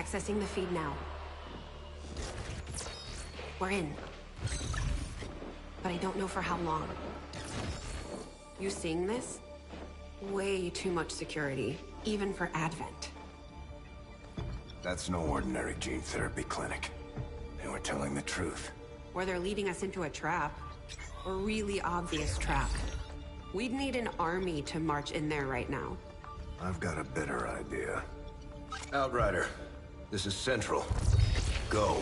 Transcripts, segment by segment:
Accessing the feed now. We're in. But I don't know for how long. You seeing this? Way too much security, even for Advent. That's no ordinary gene therapy clinic. They were telling the truth. Or they're leading us into a trap. A really obvious trap. We'd need an army to march in there right now. I've got a better idea. Outrider, this is Central. Go.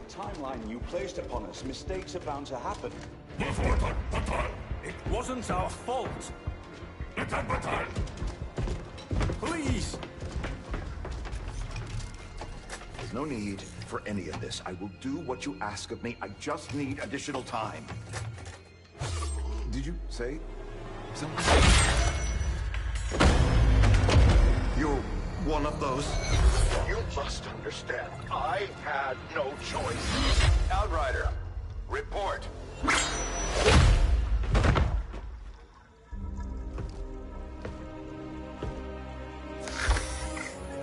Timeline you placed upon us, mistakes are bound to happen. It wasn't our fault. Please! There's no need for any of this. I will do what you ask of me. I just need additional time. Did you say something? You're one of those? You must understand, I had no choice. Outrider, report.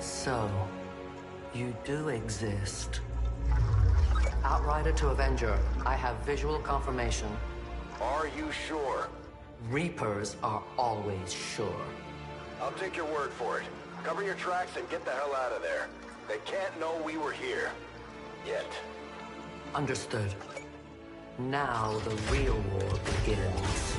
So, you do exist. Outrider to Avenger, I have visual confirmation. Are you sure? Reapers are always sure. I'll take your word for it. Cover your tracks and get the hell out of there. They can't know we were here. Yet. Understood. Now the real war begins.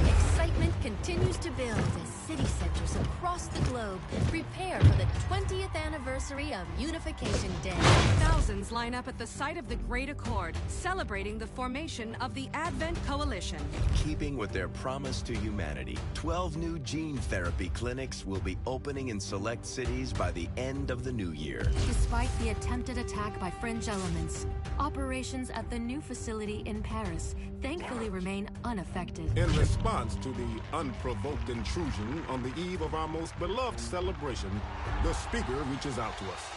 Excitement continues to build as city centers across the globe prepare for the 20th anniversary of Unification Day. Thousands line up at the site of the Great Accord, celebrating the formation of the Advent Coalition. Keeping with their promise to humanity, 12 new gene therapy clinics will be opening in select cities by the end of the new year. Despite the attempted attack by fringe elements, operations at the new facility in Paris thankfully remain unaffected. In response to the unprovoked intrusion on the eve of our most beloved celebration, the speaker reaches out to us.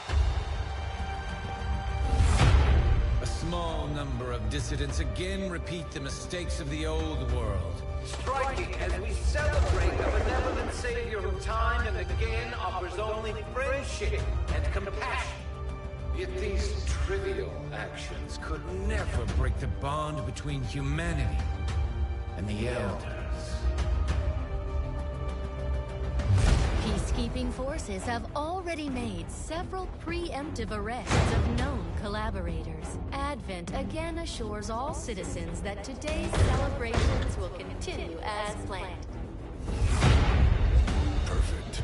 A small number of dissidents again repeat the mistakes of the old world. Striking as we celebrate a benevolent savior who time and again offers only friendship and compassion. Yet these trivial actions could never break the bond between humanity and the Elders. Peacekeeping forces have already made several preemptive arrests of known collaborators. Advent again assures all citizens that today's celebrations will continue as planned. Perfect.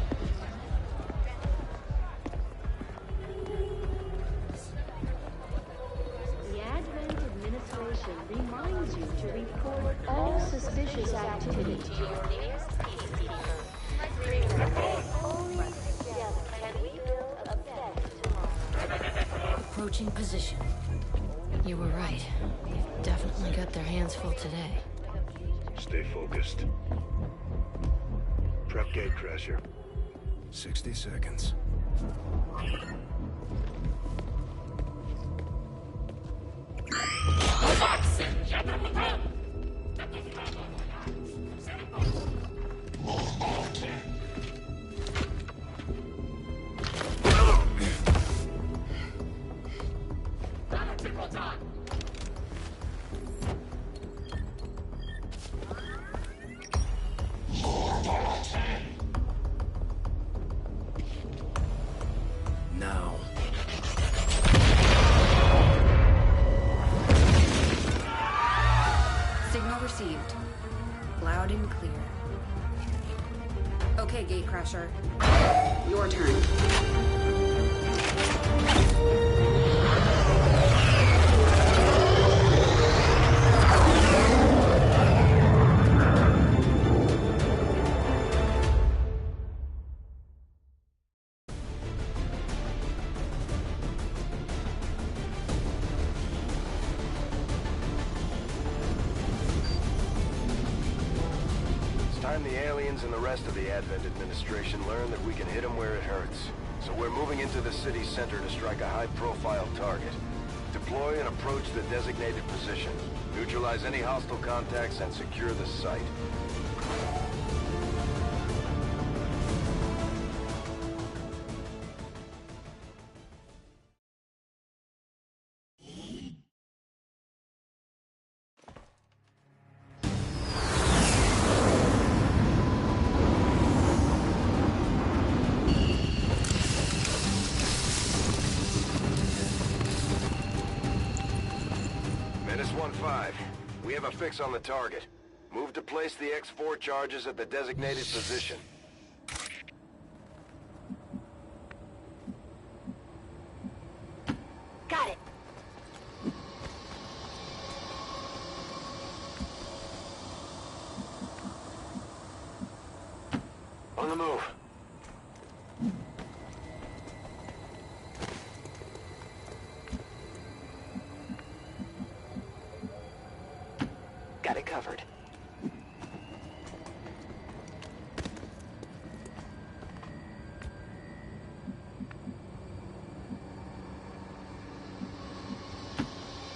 The Advent administration reminds you to report all suspicious activity to your nearest Only together can we build a better tomorrow. Approaching position. You were right. They've definitely got their hands full today. Stay focused. Prep gate crasher. 60 seconds. Now. Okay, Gatecrasher. Your turn. Time the aliens and the rest of the Advent administration learn that we can hit them where it hurts. So we're moving into the city's center to strike a high-profile target. Deploy and approach the designated position. Neutralize any hostile contacts and secure the site. Menace 1-5. We have a fix on the target. Move to place the X4 charges at the designated position. Got it. On the move. Got it covered.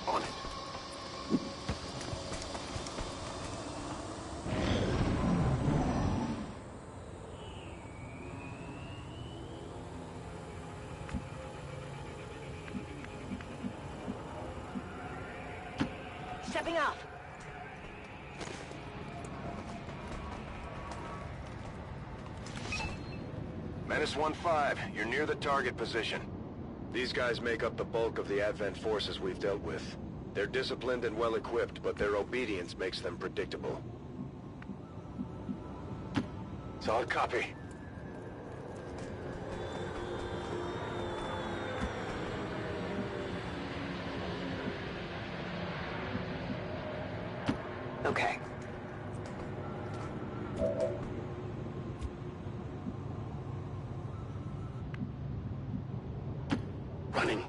On it. Stepping off. Menace 1-5, you're near the target position. These guys make up the bulk of the Advent forces we've dealt with. They're disciplined and well-equipped, but their obedience makes them predictable. Solid copy. Okay. Running.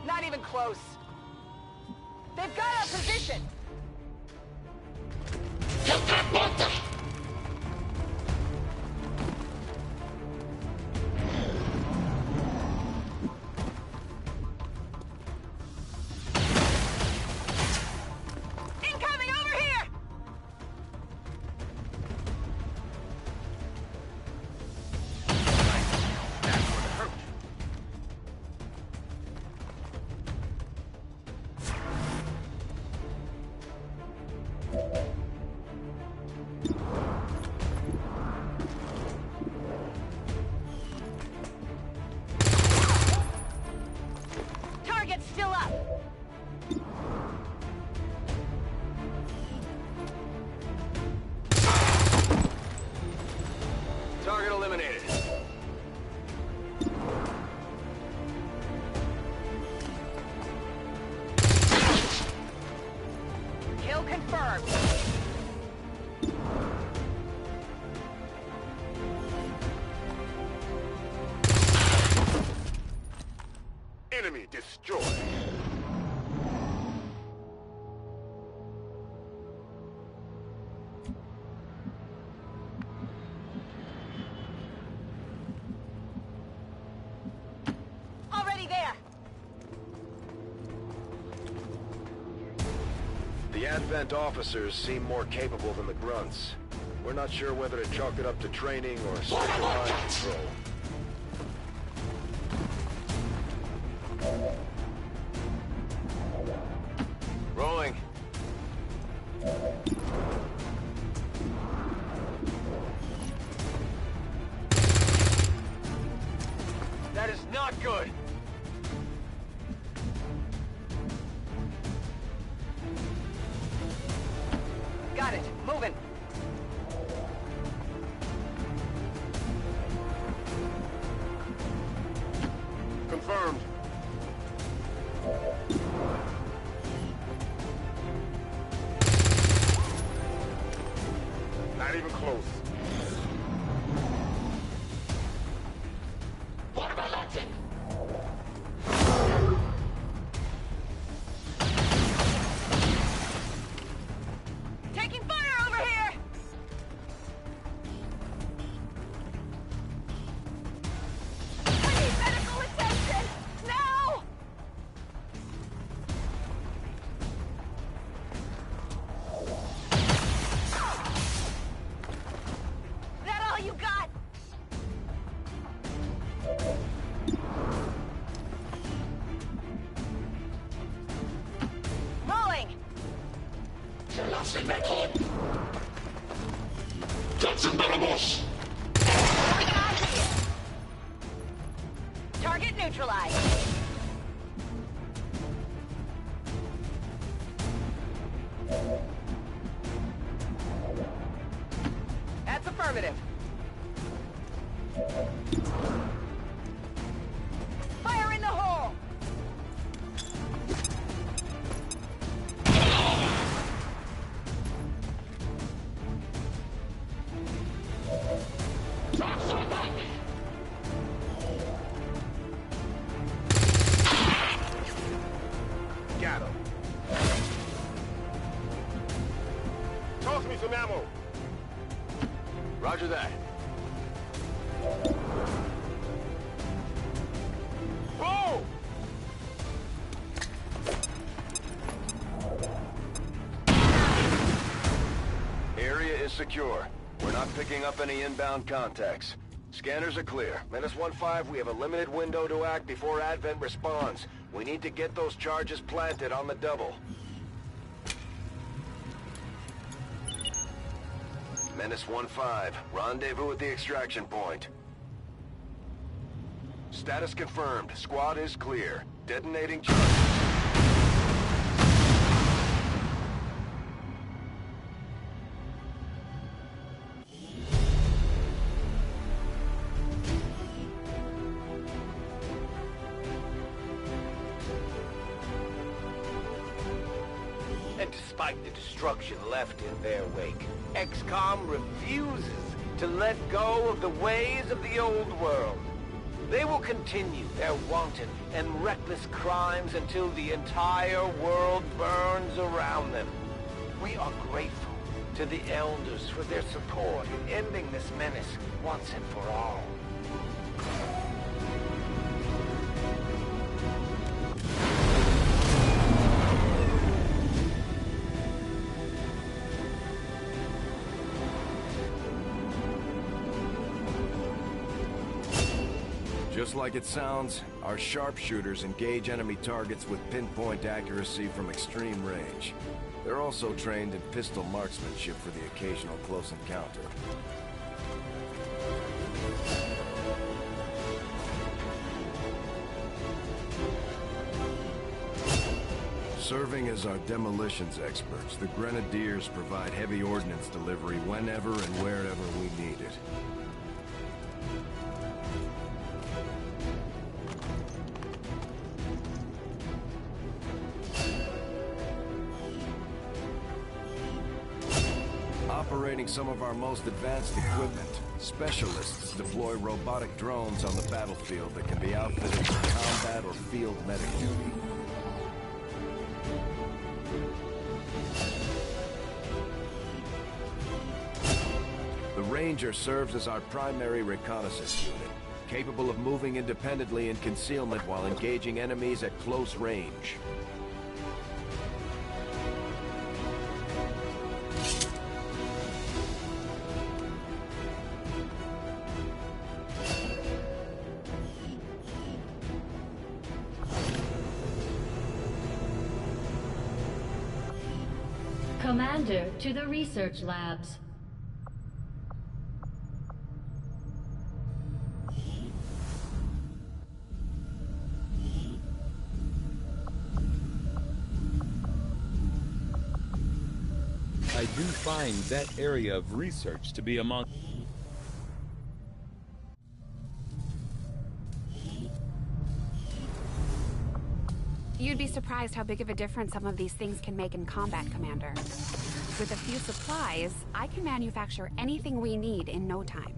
Not even close. They've got our position. Incoming over here! Target's still up. Target eliminated. Kill confirmed. Enemy destroyed. Already there. The Advent officers seem more capable than the grunts. We're not sure whether to chalk it up to training or strict mind control. Rolling. not good. Got it. Moving. Confirmed. Not even close. What am I launching? Taking fire over here! I need medical attention! Now! That all you got? Rolling! Target neutralized. That's affirmative. Fire in the hole! Got him. Toss me some ammo. Roger that. Whoa! Area is secure. We're not picking up any inbound contacts. Scanners are clear. -1-5, we have a limited window to act before Advent responds. We need to get those charges planted on the double. -1-5, rendezvous at the extraction point. Status confirmed. Squad is clear. Detonating charges. And despite the destruction left in their wake, Xcom refuses to let go of the ways of the old world. They will continue their wanton and reckless crimes until the entire world burns around them. We are grateful to the Elders for their support in ending this menace once and for all. Just like it sounds, our sharpshooters engage enemy targets with pinpoint accuracy from extreme range. They're also trained in pistol marksmanship for the occasional close encounter. Serving as our demolitions experts, the Grenadiers provide heavy ordnance delivery whenever and wherever we need it. Operating some of our most advanced equipment, specialists deploy robotic drones on the battlefield that can be outfitted for combat or field medic duty. The Ranger serves as our primary reconnaissance unit, capable of moving independently in concealment while engaging enemies at close range. Commander to the research labs. I do find that area of research to be among... You'd be surprised how big of a difference some of these things can make in combat, Commander. With a few supplies, I can manufacture anything we need in no time.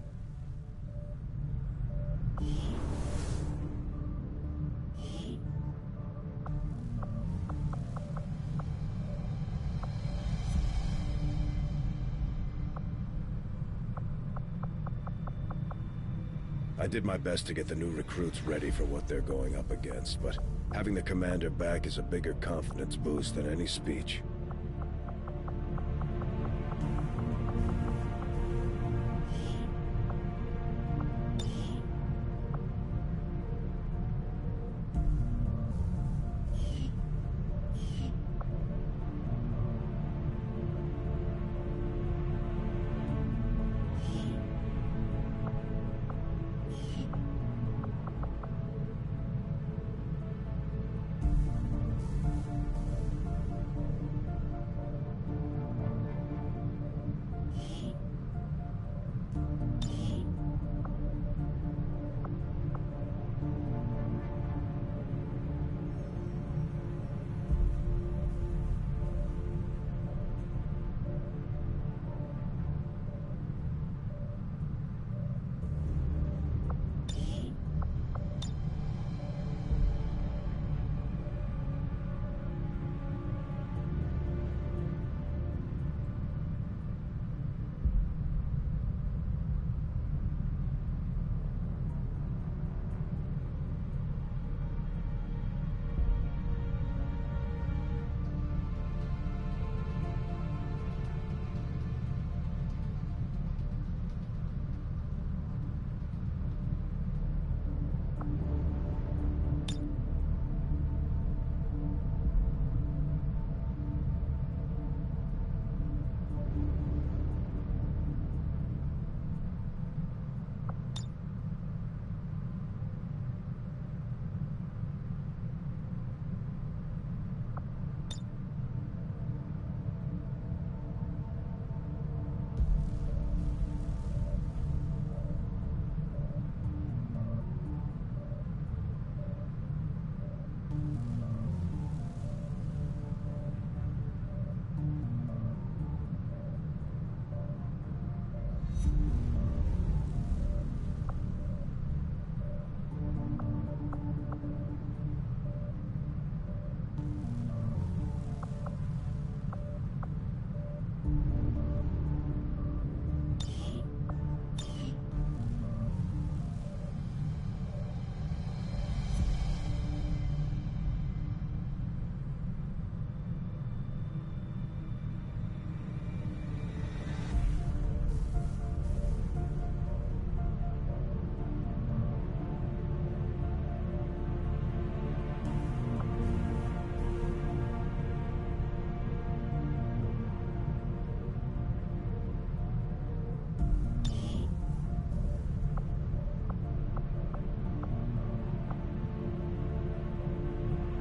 I did my best to get the new recruits ready for what they're going up against, but having the commander back is a bigger confidence boost than any speech.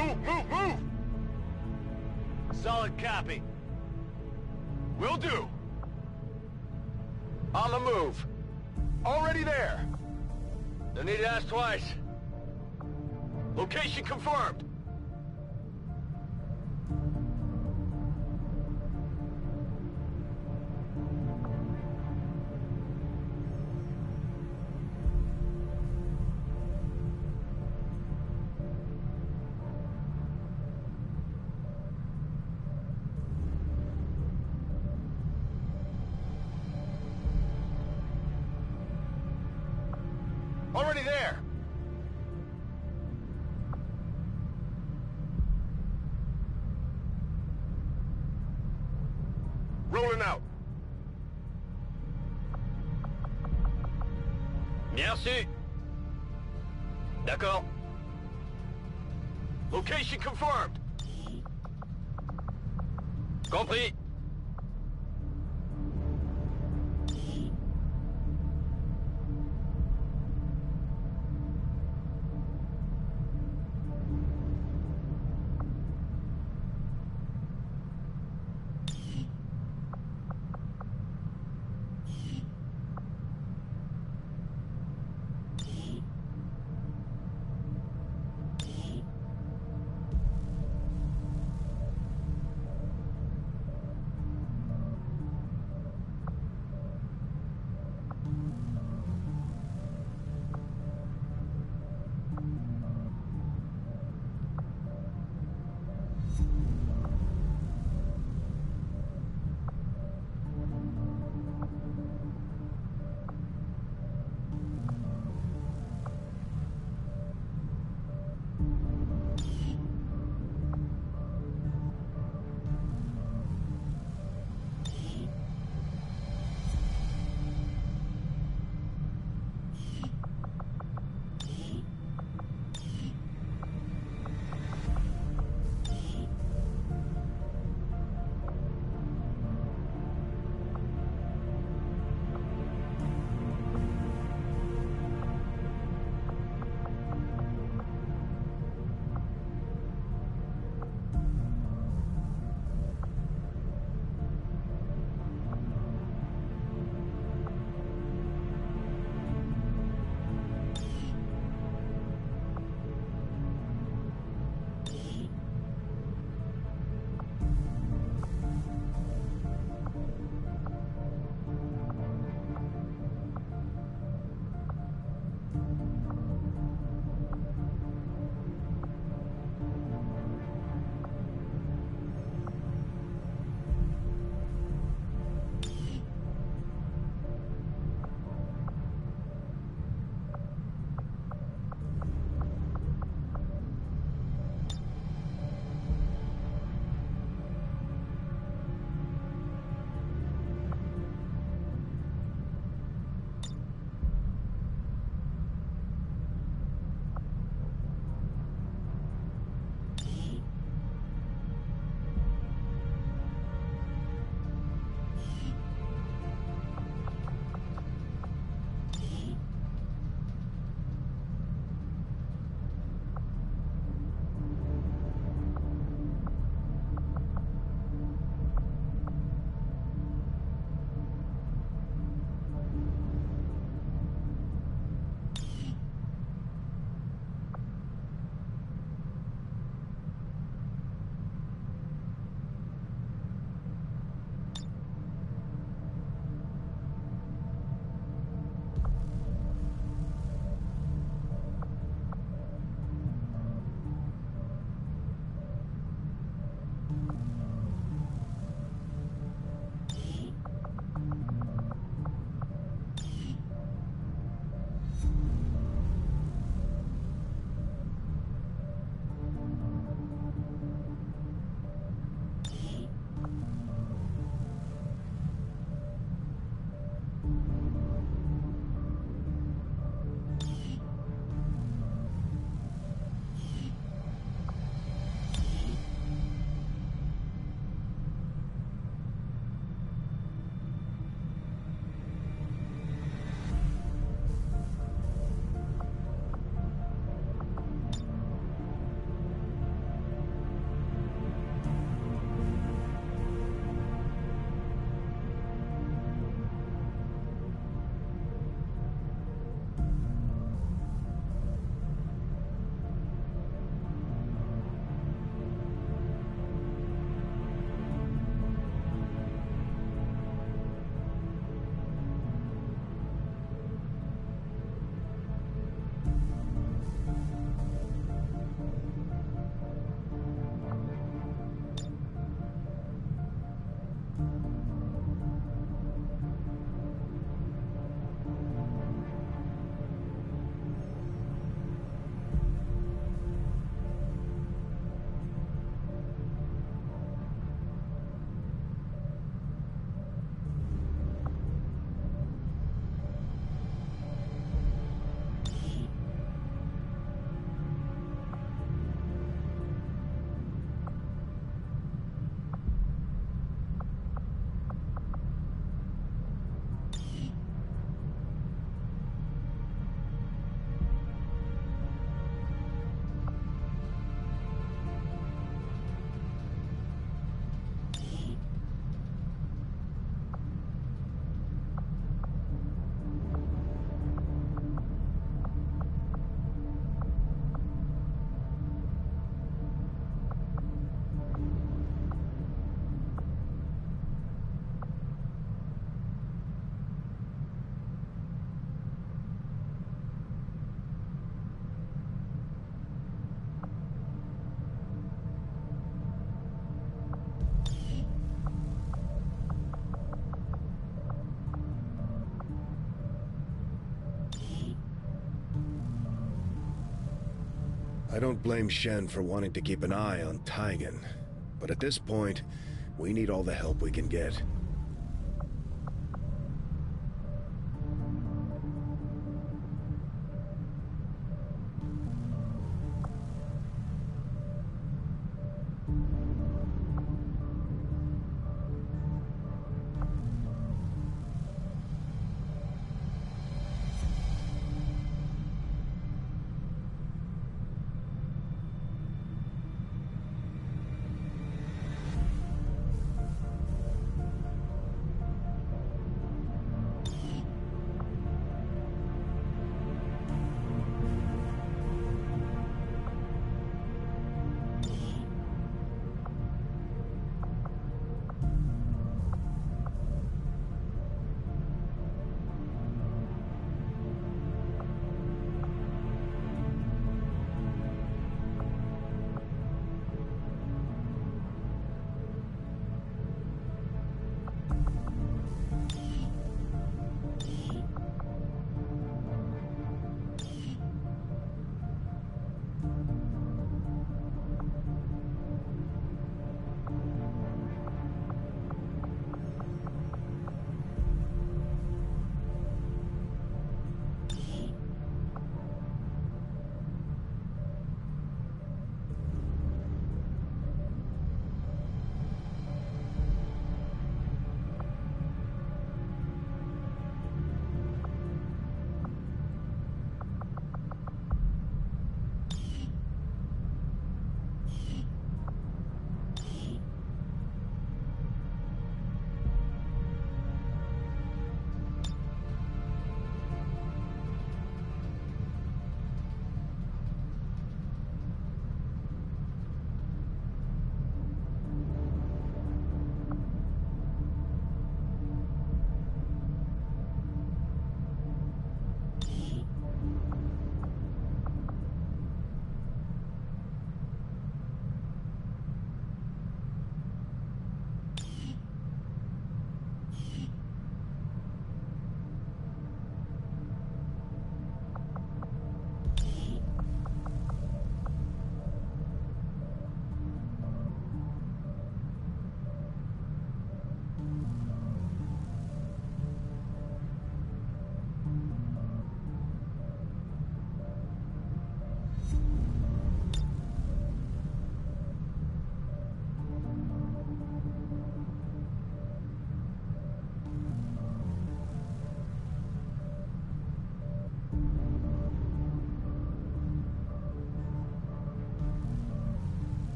Move! Solid copy. Will do. On the move. Already there. Don't need to ask twice. Location confirmed. Already there! Rolling out. Merci. D'accord. Location confirmed. Compris. I don't blame Shen for wanting to keep an eye on Taigen, but at this point, we need all the help we can get.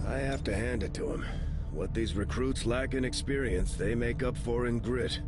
I have to hand it to him. What these recruits lack in experience, they make up for in grit.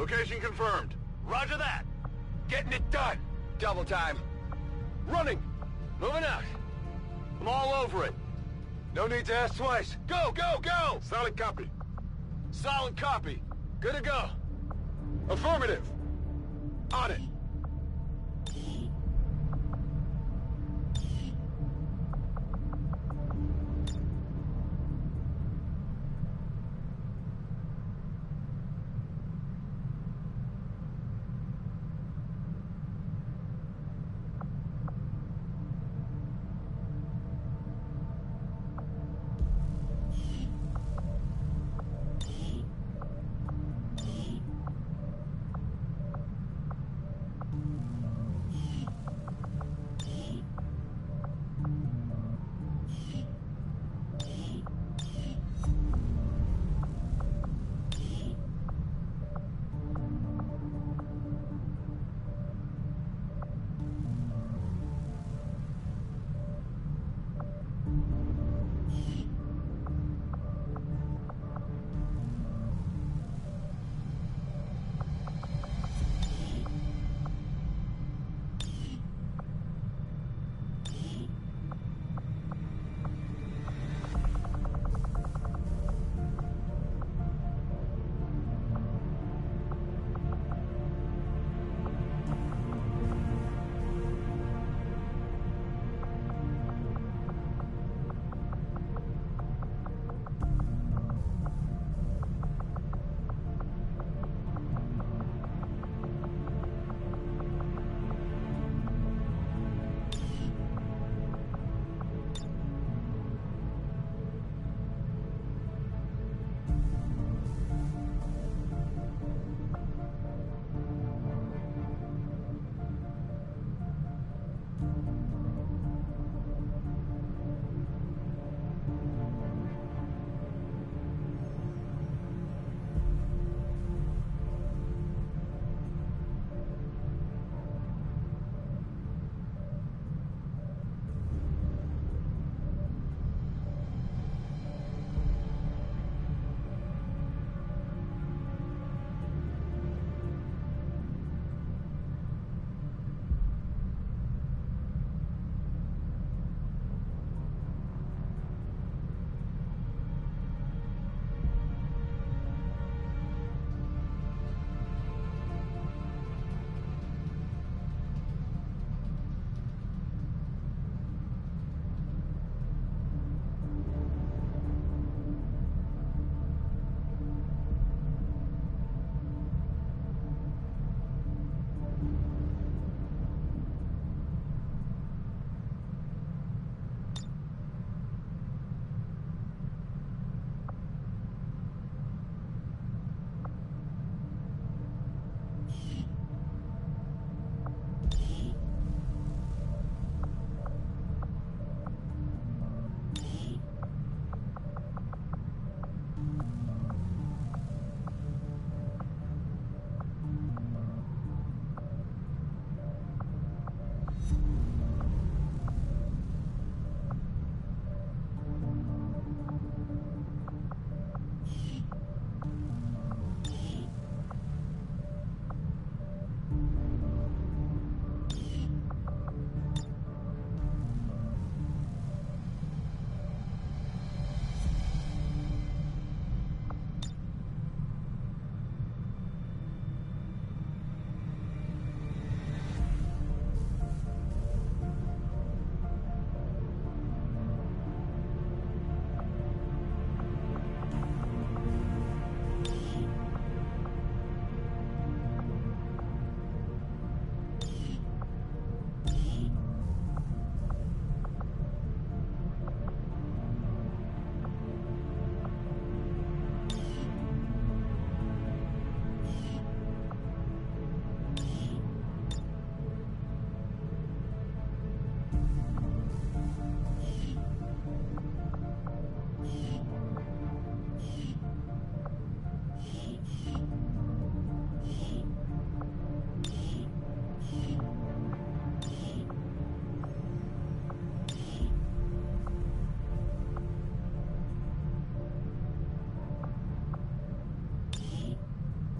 Location confirmed. Roger that. Getting it done. Double time. Running. Moving out. I'm all over it. No need to ask twice. Go, go, go! Solid copy. Solid copy. Good to go. Affirmative. On it.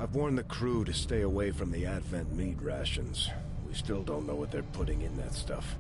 I've warned the crew to stay away from the Advent meat rations. We still don't know what they're putting in that stuff.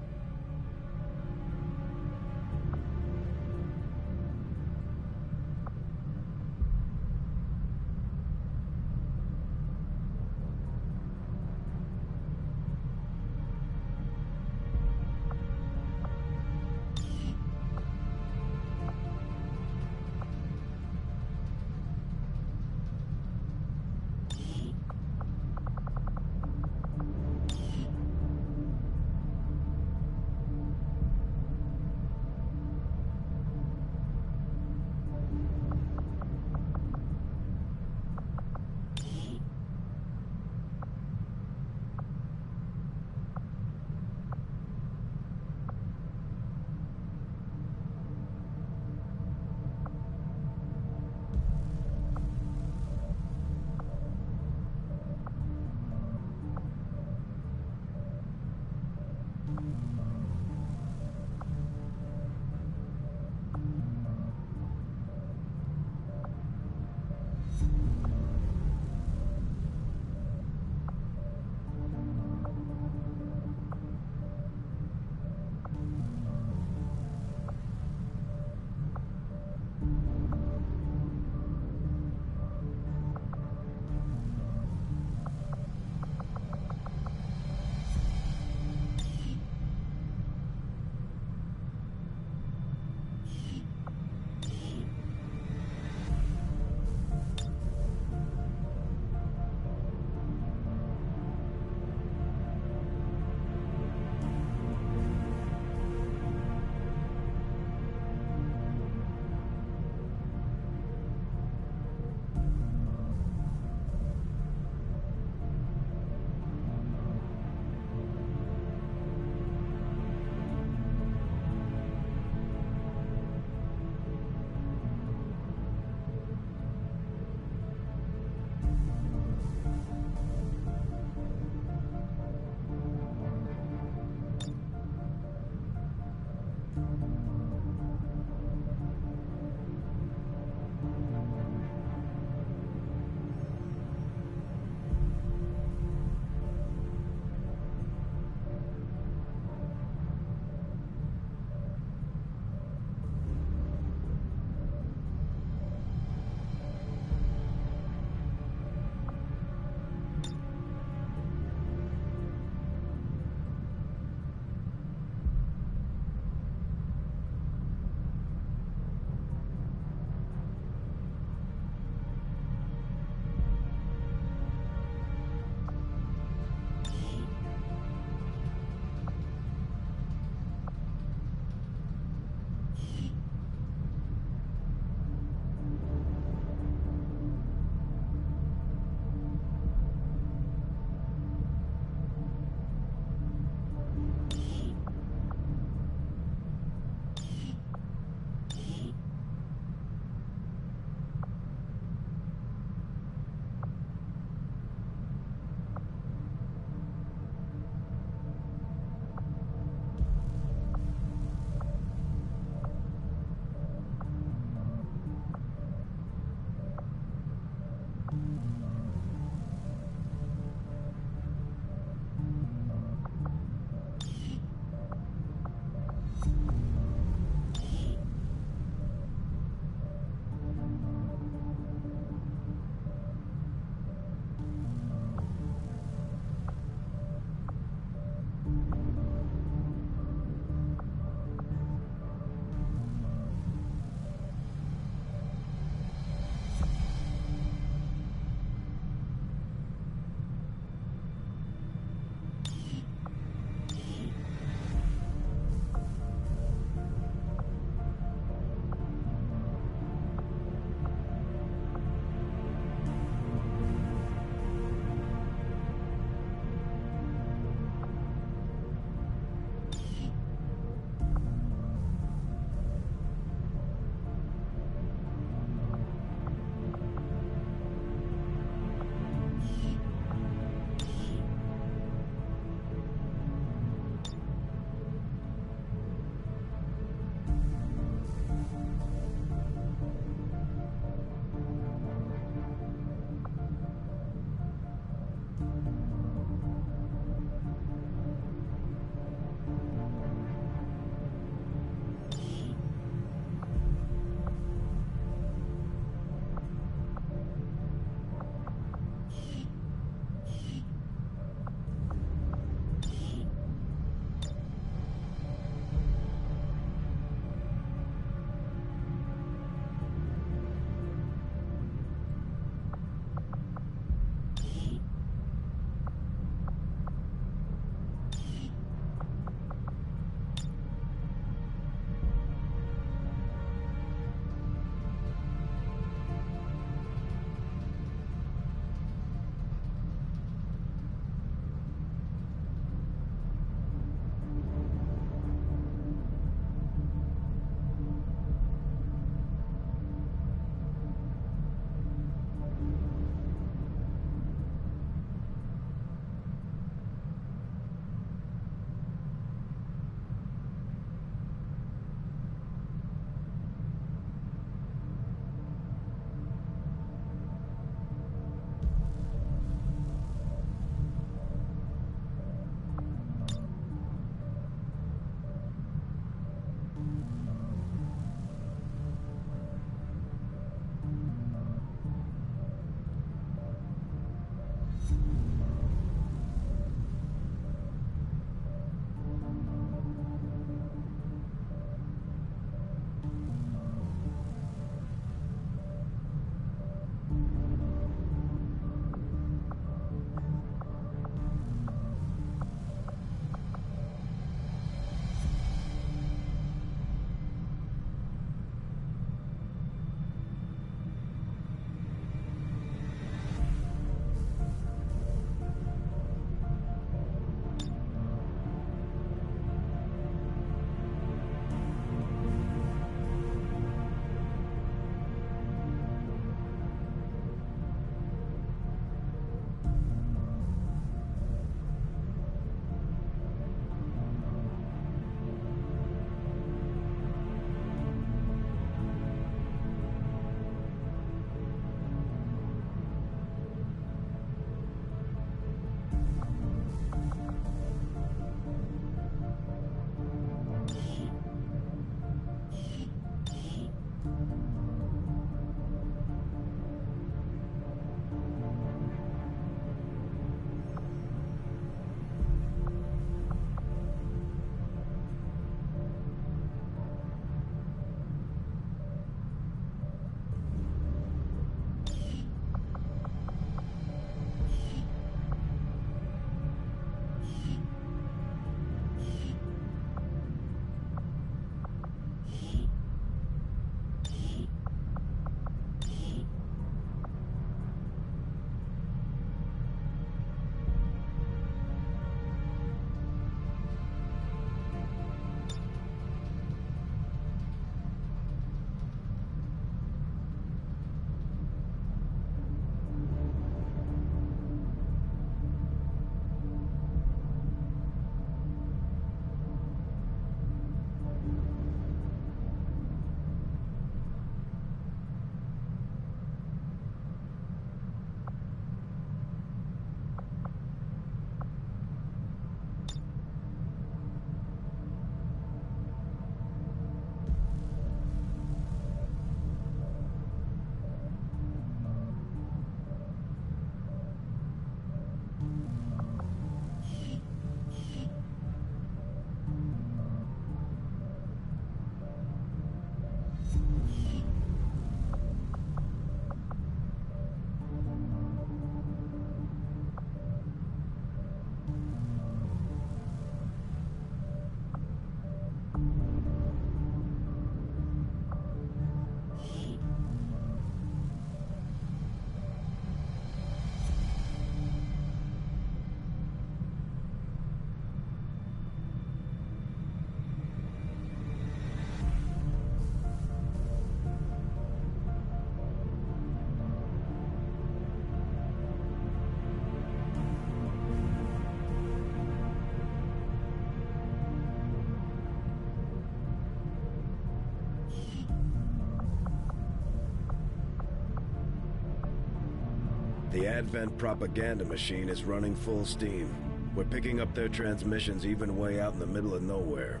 The Advent propaganda machine is running full steam. We're picking up their transmissions even way out in the middle of nowhere.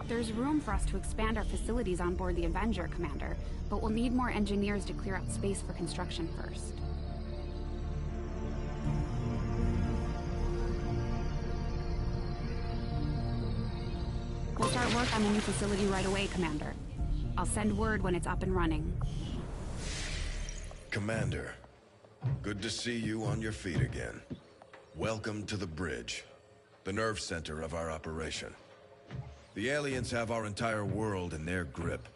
There's room for us to expand our facilities on board the Avenger, Commander, but we'll need more engineers to clear out space for construction first. We'll start work on the new facility right away, Commander. I'll send word when it's up and running. Commander, good to see you on your feet again. Welcome to the bridge, the nerve center of our operation. The aliens have our entire world in their grip.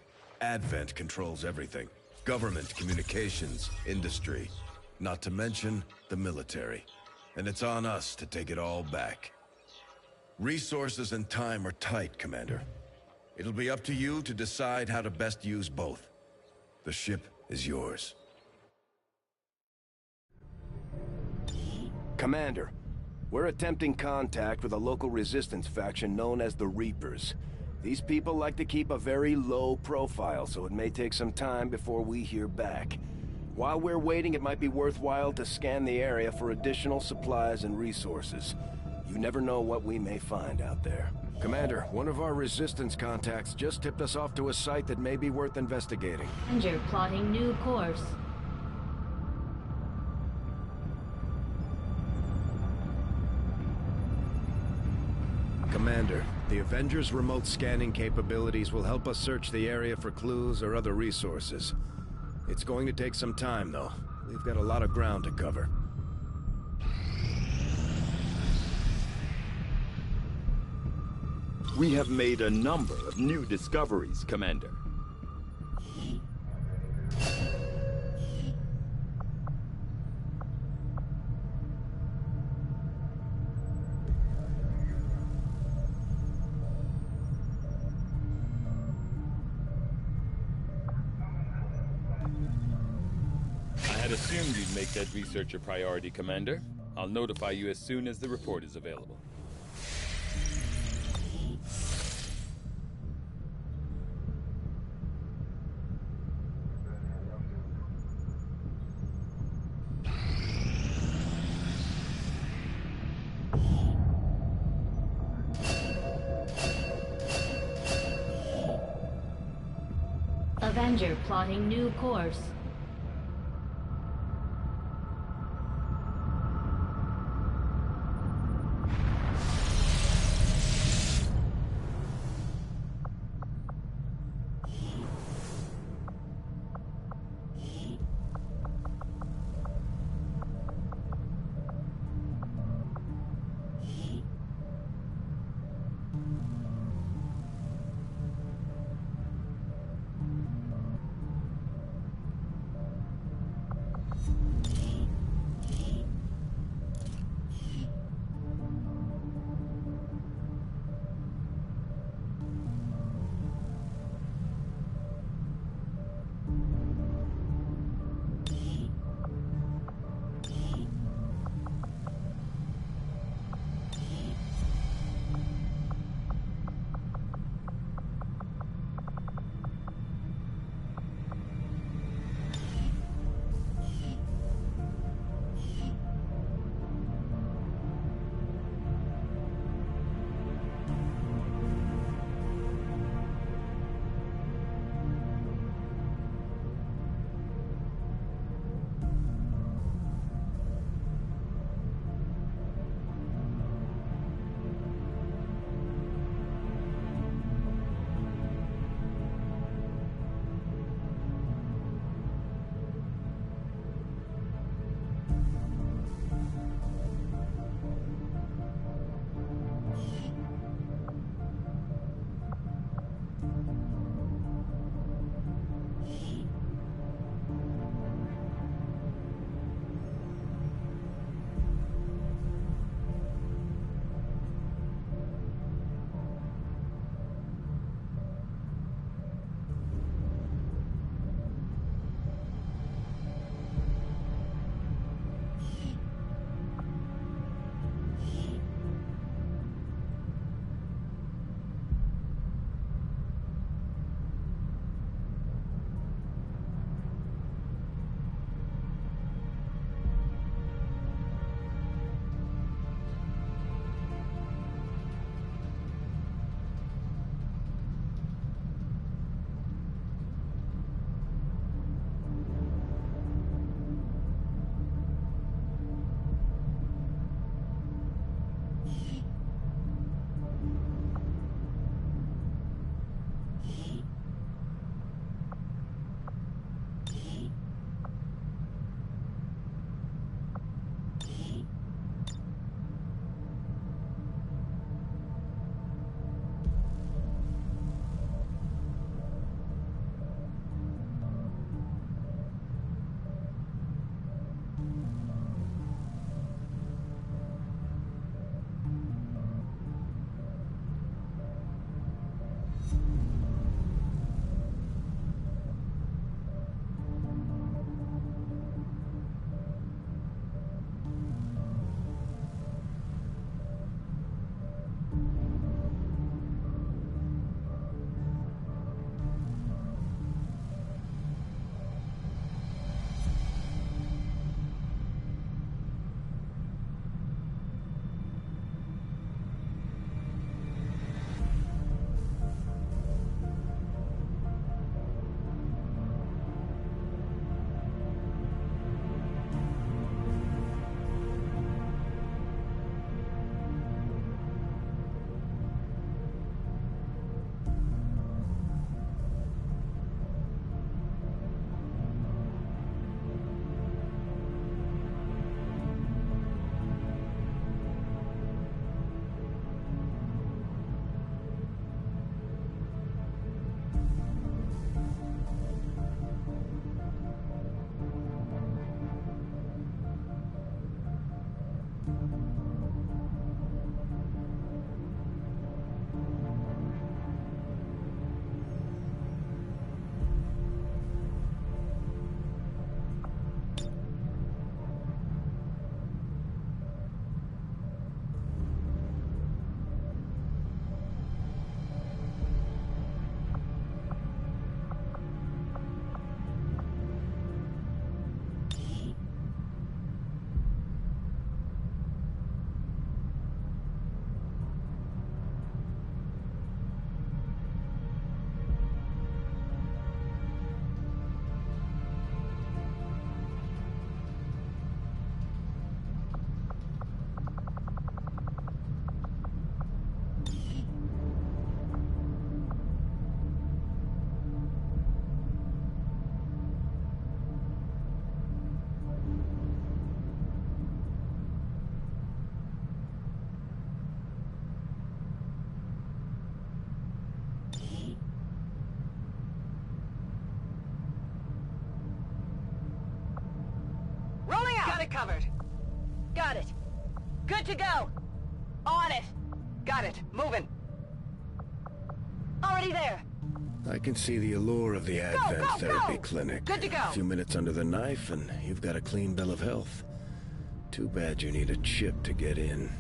Advent controls everything. Government, communications, industry. Not to mention the military. And it's on us to take it all back. Resources and time are tight, Commander. It'll be up to you to decide how to best use both. The ship is yours. Commander, we're attempting contact with a local resistance faction known as the Reapers. These people like to keep a very low profile, so it may take some time before we hear back. While we're waiting, it might be worthwhile to scan the area for additional supplies and resources. You never know what we may find out there. Commander, one of our resistance contacts just tipped us off to a site that may be worth investigating. Avenger plotting new course. Commander, the Avengers' remote scanning capabilities will help us search the area for clues or other resources. It's going to take some time, though. We've got a lot of ground to cover. We have made a number of new discoveries, Commander. I had assumed you'd make that research a priority, Commander. I'll notify you as soon as the report is available. Avenger plotting new course. it covered. Got it. Good to go. On it. Got it. Moving. Already there. I can see the allure of the Advent Therapy go! Clinic. Good to go. A few minutes under the knife and you've got a clean bill of health. Too bad you need a chip to get in.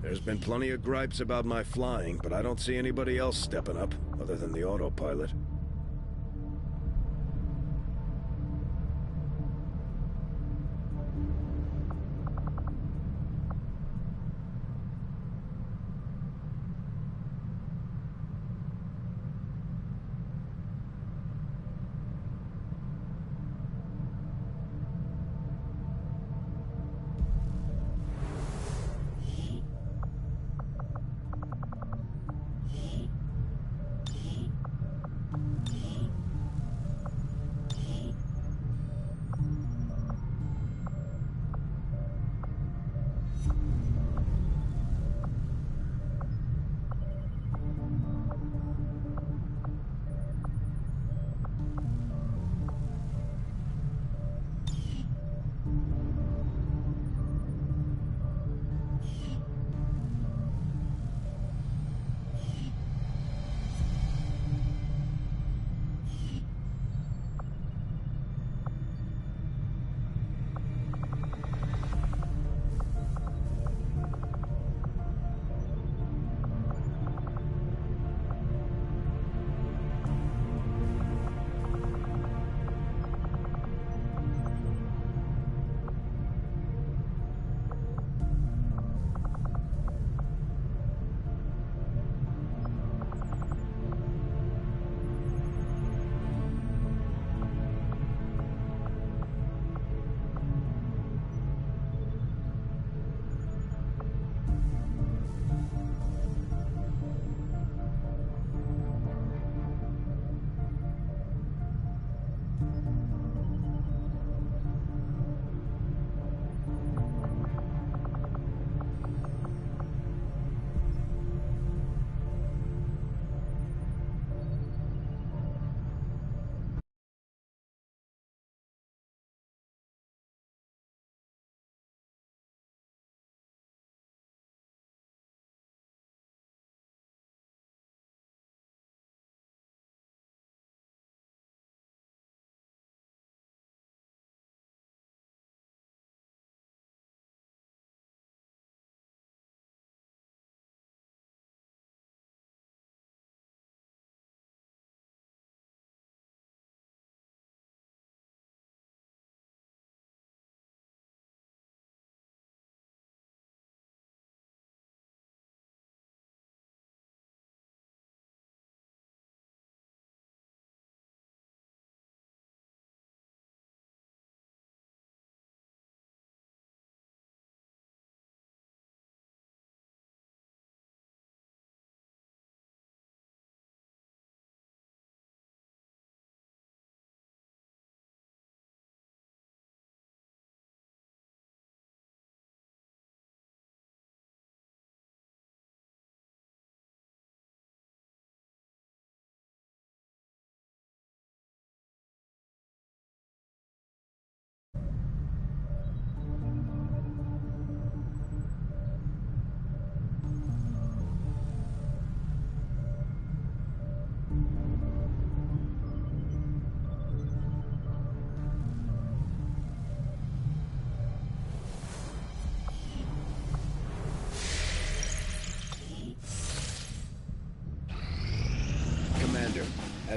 There's been plenty of gripes about my flying, but I don't see anybody else stepping up, other than the autopilot.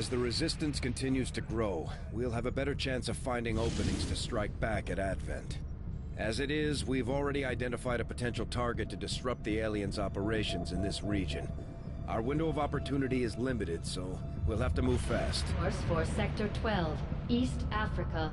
As the Resistance continues to grow, we'll have a better chance of finding openings to strike back at Advent. As it is, we've already identified a potential target to disrupt the aliens' operations in this region. Our window of opportunity is limited, so we'll have to move fast. Course for Sector 12, East Africa.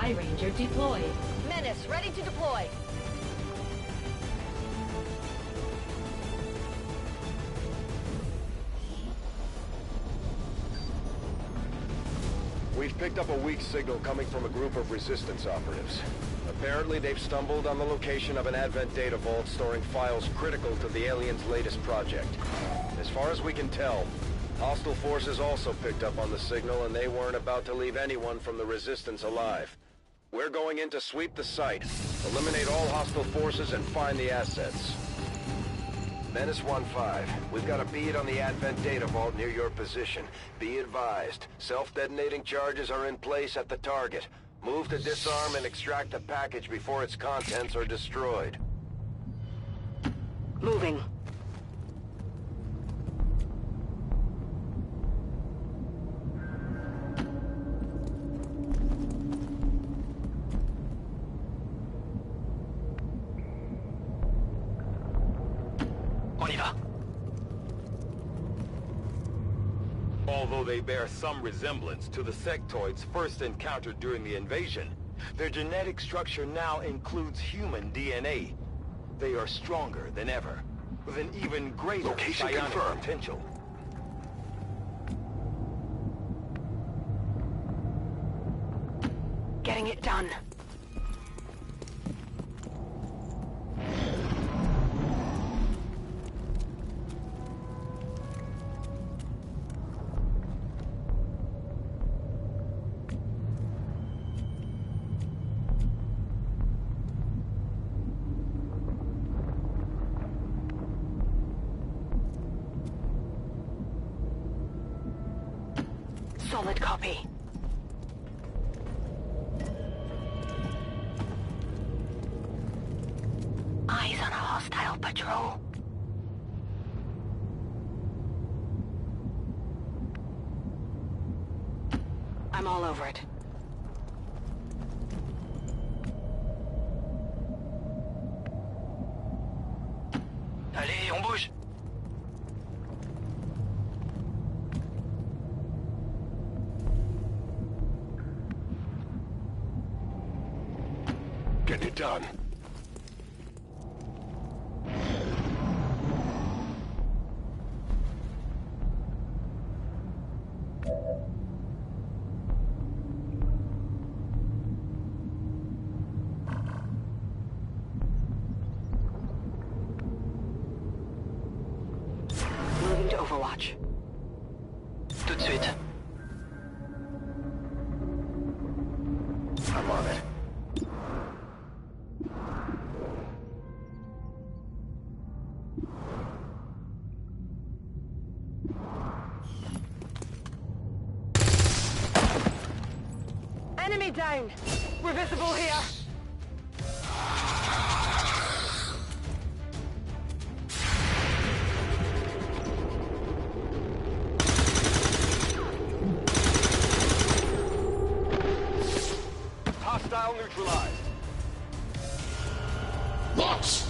Sky Ranger deployed. Menace, ready to deploy. We've picked up a weak signal coming from a group of Resistance operatives. Apparently, they've stumbled on the location of an Advent data vault storing files critical to the aliens' latest project. As far as we can tell, hostile forces also picked up on the signal, and they weren't about to leave anyone from the Resistance alive. We're going in to sweep the site, eliminate all hostile forces, and find the assets. Menace 1-5, we've got a bead on the Advent data vault near your position. Be advised, self-detonating charges are in place at the target. Move to disarm and extract the package before its contents are destroyed. Moving. On y va. Although they bear some resemblance to the sectoids first encountered during the invasion, their genetic structure now includes human DNA. They are stronger than ever, with an even greater psionic potential. Getting it done. Solid copy. Eyes on a hostile patrol. I'm all over it. Allez, on bouge. Get it done. Moving to Overwatch. Tout de suite. I'm on it. Enemy down! We're visible here! Hostile neutralized. Box!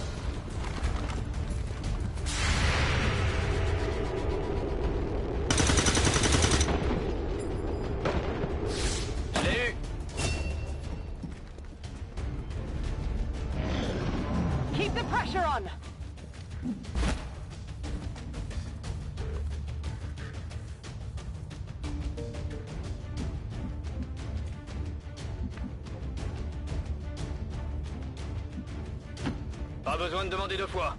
Keep the pressure on! Pas besoin de demander deux fois.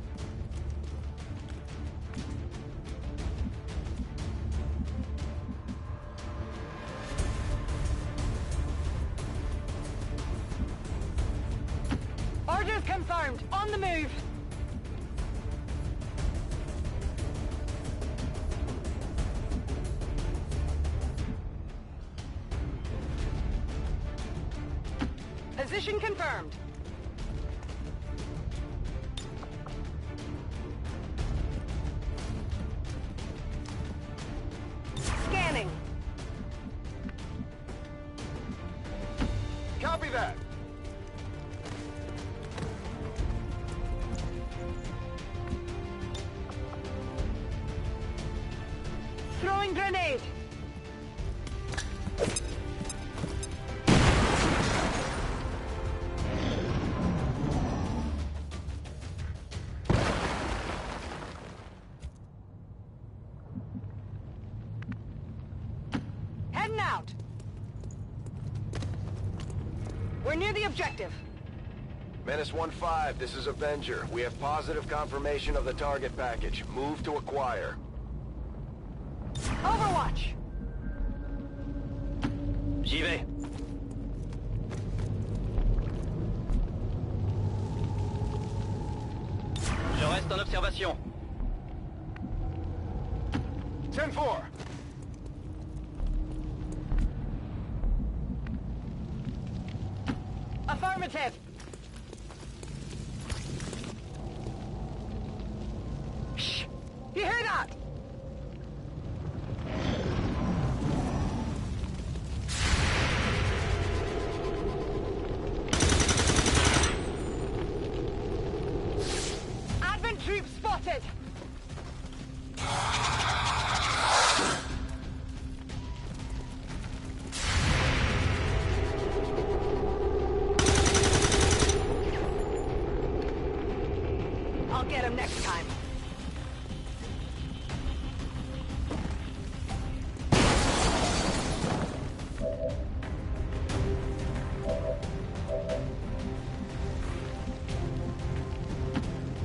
Orders confirmed! On the move! Position confirmed. Scanning. Copy that. Throwing grenade. We're near the objective. Menace 1-5, this is Avenger. We have positive confirmation of the target package. Move to acquire. Overwatch! J'y vais. Je reste en observation. 10-4. Affirmative. Shh! You hear that? Advent troops spotted! I'll get him next time.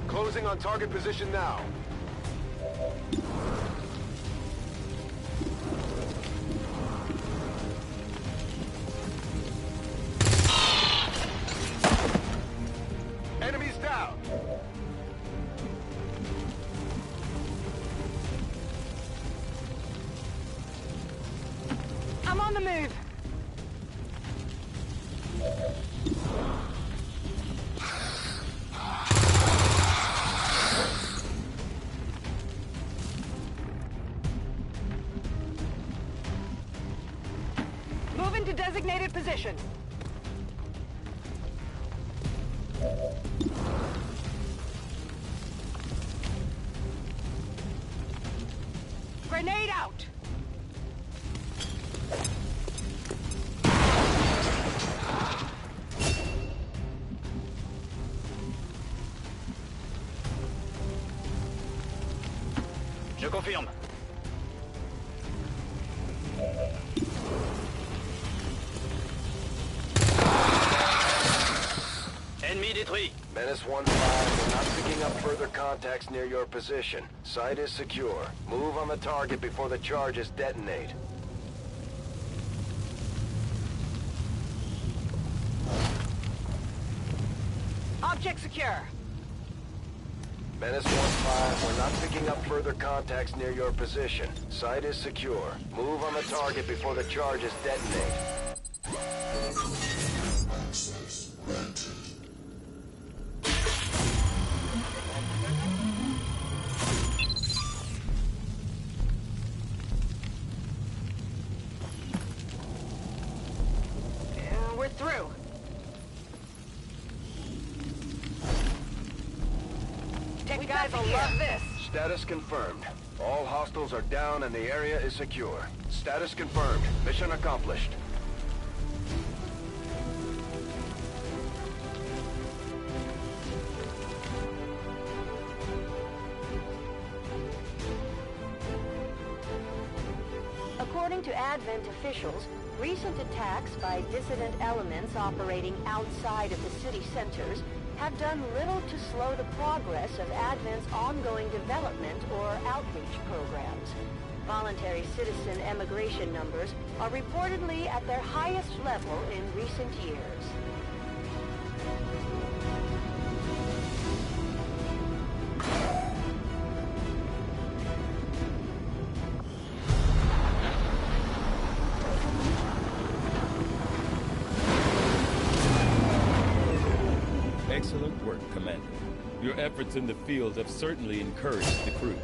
Closing on target position now. Enemies down. I'm on the move. Move into designated position. Grenade out! Je confirme. Ennemi détruit. Menace 1-5, we're not picking up further contacts near your position. Site is secure. Move on the target before the charges detonate. Object secure. Menace 1-5, we're not picking up further contacts near your position. Site is secure. Move on the target before the charges detonate. Access granted. We're through. Tech guys will love this. Status confirmed. All hostiles are down and the area is secure. Status confirmed. Mission accomplished. According to Advent officials, recent attacks by dissident elements operating outside of the city centers have done little to slow the progress of Advent's ongoing development or outreach programs. Voluntary citizen emigration numbers are reportedly at their highest level in recent years. Excellent work, Commander. Your efforts in the field have certainly encouraged the crew.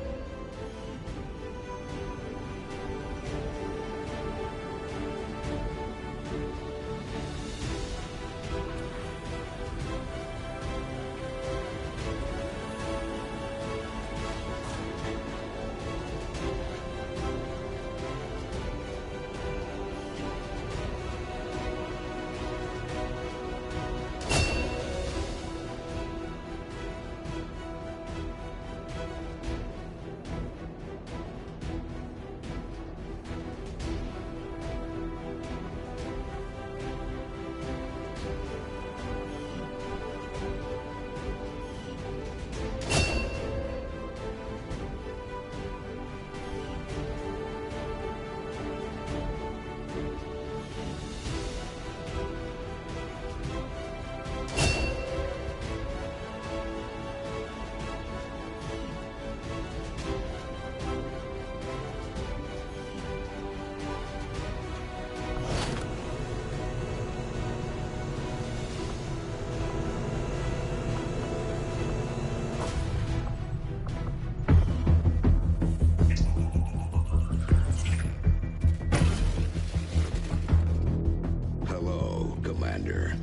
Commander.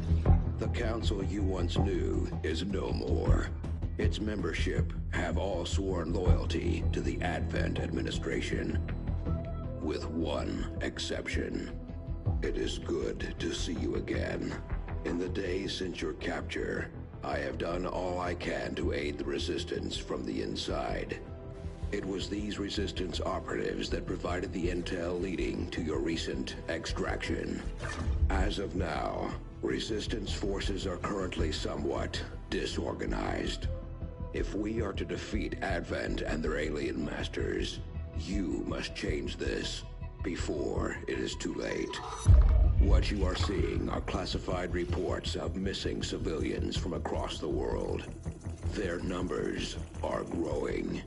The council you once knew is no more. Its membership have all sworn loyalty to the Advent administration. With one exception. It is good to see you again. In the days since your capture, I have done all I can to aid the Resistance from the inside. It was these Resistance operatives that provided the intel leading to your recent extraction. As of now, Resistance forces are currently somewhat disorganized. If we are to defeat Advent and their alien masters, you must change this before it is too late. What you are seeing are classified reports of missing civilians from across the world. Their numbers are growing.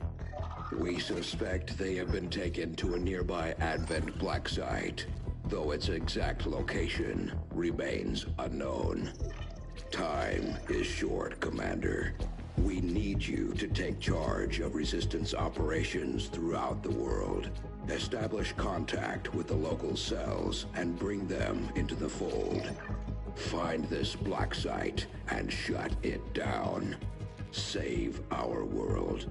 We suspect they have been taken to a nearby Advent black site, though its exact location remains unknown. Time is short, Commander. We need you to take charge of Resistance operations throughout the world. Establish contact with the local cells and bring them into the fold. Find this black site and shut it down. Save our world.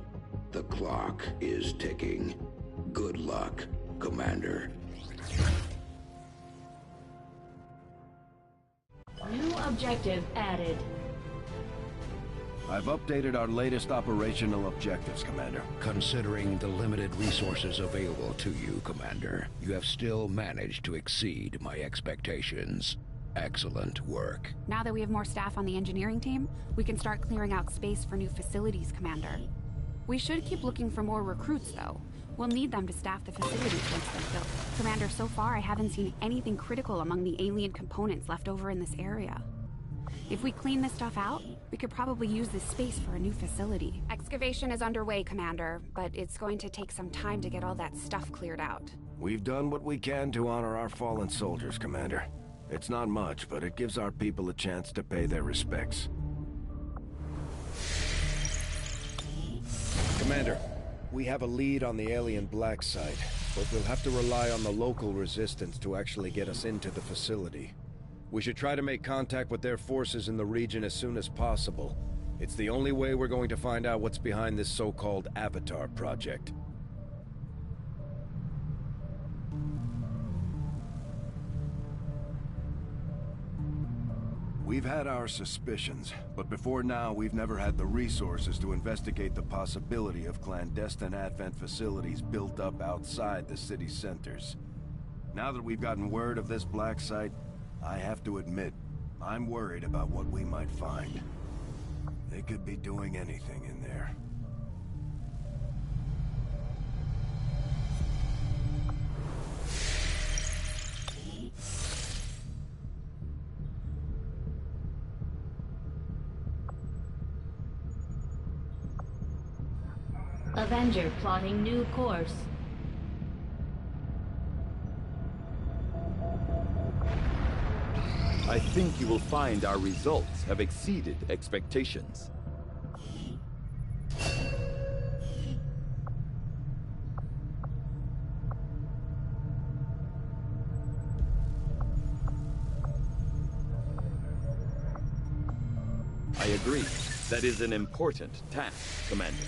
The clock is ticking. Good luck, Commander. New objective added. I've updated our latest operational objectives, Commander. Considering the limited resources available to you, Commander, you have still managed to exceed my expectations. Excellent work. Now that we have more staff on the engineering team, we can start clearing out space for new facilities, Commander. We should keep looking for more recruits, though. We'll need them to staff the facilities once they're built. Commander, so far I haven't seen anything critical among the alien components left over in this area. If we clean this stuff out, we could probably use this space for a new facility. Excavation is underway, Commander, but it's going to take some time to get all that stuff cleared out. We've done what we can to honor our fallen soldiers, Commander. It's not much, but it gives our people a chance to pay their respects. Commander, we have a lead on the alien black site, but we'll have to rely on the local resistance to actually get us into the facility. We should try to make contact with their forces in the region as soon as possible. It's the only way we're going to find out what's behind this so-called Avatar project. We've had our suspicions, but before now we've never had the resources to investigate the possibility of clandestine Advent facilities built up outside the city centers. Now that we've gotten word of this black site, I have to admit, I'm worried about what we might find. They could be doing anything in there. Avenger plotting new course. I think you will find our results have exceeded expectations. I agree. That is an important task, Commander.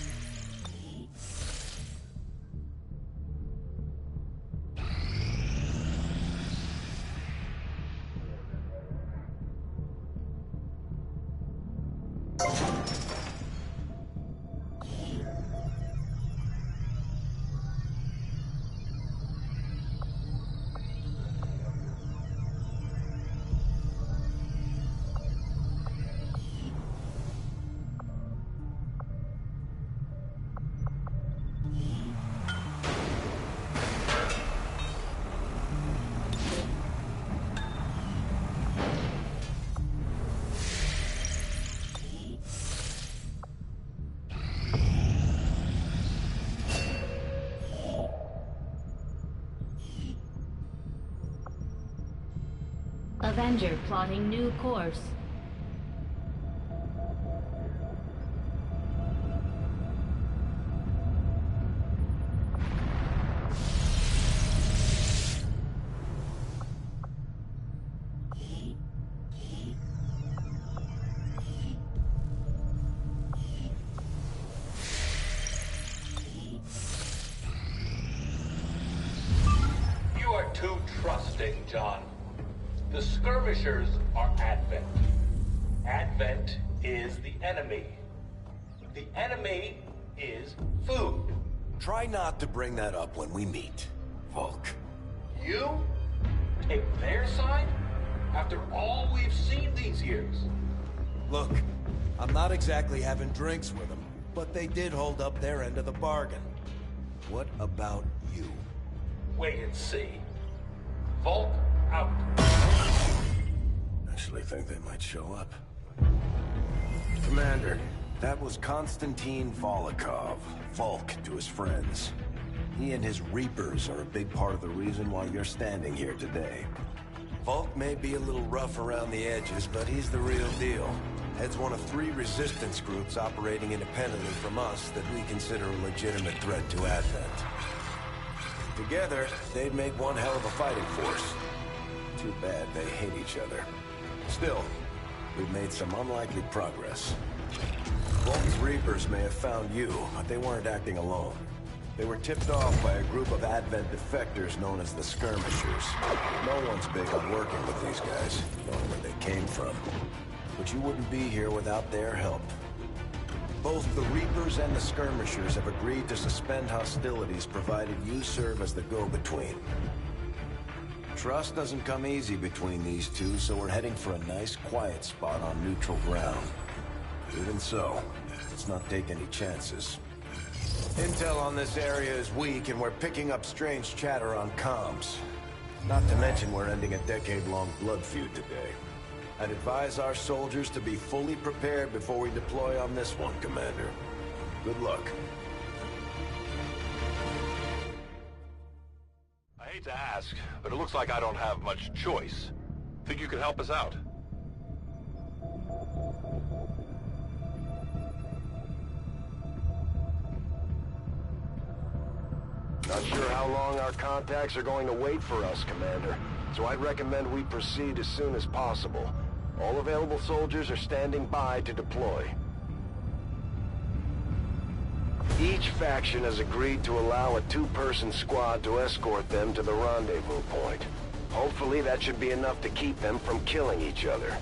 Avenger plotting new course. thing, John. The skirmishers are Advent. Advent is the enemy. The enemy is food. Try not to bring that up when we meet, Volk. You take their side after all we've seen these years? Look, I'm not exactly having drinks with them, but they did hold up their end of the bargain. What about you? Wait and see. Volk out. Actually think they might show up. Commander, that was Konstantin Volokov, Volk to his friends. He and his Reapers are a big part of the reason why you're standing here today. Volk may be a little rough around the edges, but he's the real deal. Heads one of 3 resistance groups operating independently from us that we consider a legitimate threat to Advent. Together, they'd make one hell of a fighting force. Too bad they hate each other. Still, we've made some unlikely progress. Volk's Reapers may have found you, but they weren't acting alone. They were tipped off by a group of Advent defectors known as the Skirmishers. No one's big on working with these guys, knowing where they came from. But you wouldn't be here without their help. Both the Reapers and the Skirmishers have agreed to suspend hostilities provided you serve as the go-between. Trust doesn't come easy between these two, so we're heading for a nice quiet spot on neutral ground. Even so, let's not take any chances. Intel on this area is weak, and we're picking up strange chatter on comms. Not to mention we're ending a decade-long blood feud today. I'd advise our soldiers to be fully prepared before we deploy on this one, Commander. Good luck. I hate to ask, but it looks like I don't have much choice. Think you could help us out? Not sure how long our contacts are going to wait for us, Commander. So I'd recommend we proceed as soon as possible. All available soldiers are standing by to deploy. Each faction has agreed to allow a 2-person squad to escort them to the rendezvous point. Hopefully that should be enough to keep them from killing each other.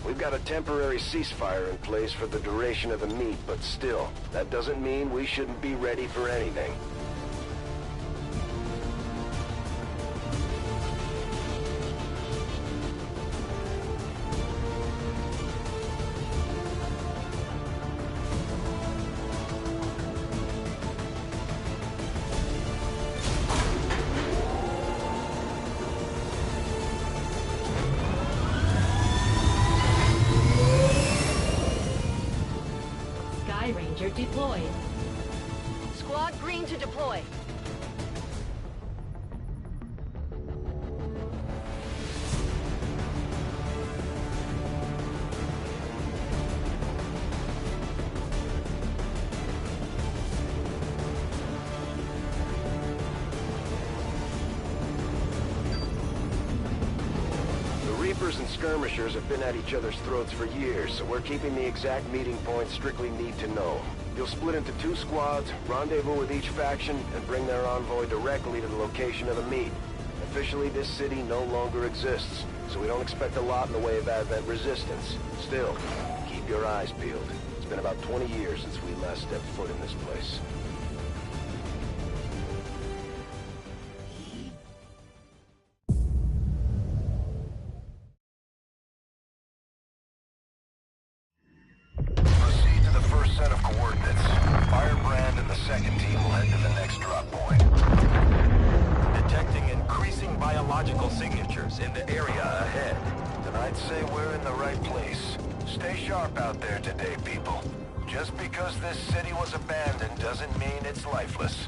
We've got a temporary ceasefire in place for the duration of the meet, but still, that doesn't mean we shouldn't be ready for anything. Deployed. Squad green to deploy. Reapers and Skirmishers have been at each other's throats for years, so we're keeping the exact meeting points strictly need to know. You'll split into 2 squads, rendezvous with each faction, and bring their envoy directly to the location of the meet. Officially, this city no longer exists, so we don't expect a lot in the way of Advent resistance. Still, keep your eyes peeled. It's been about 20 years since we last stepped foot in this place. In the area ahead. Then I'd say we're in the right place. Stay sharp out there today, people. Just because this city was abandoned doesn't mean it's lifeless.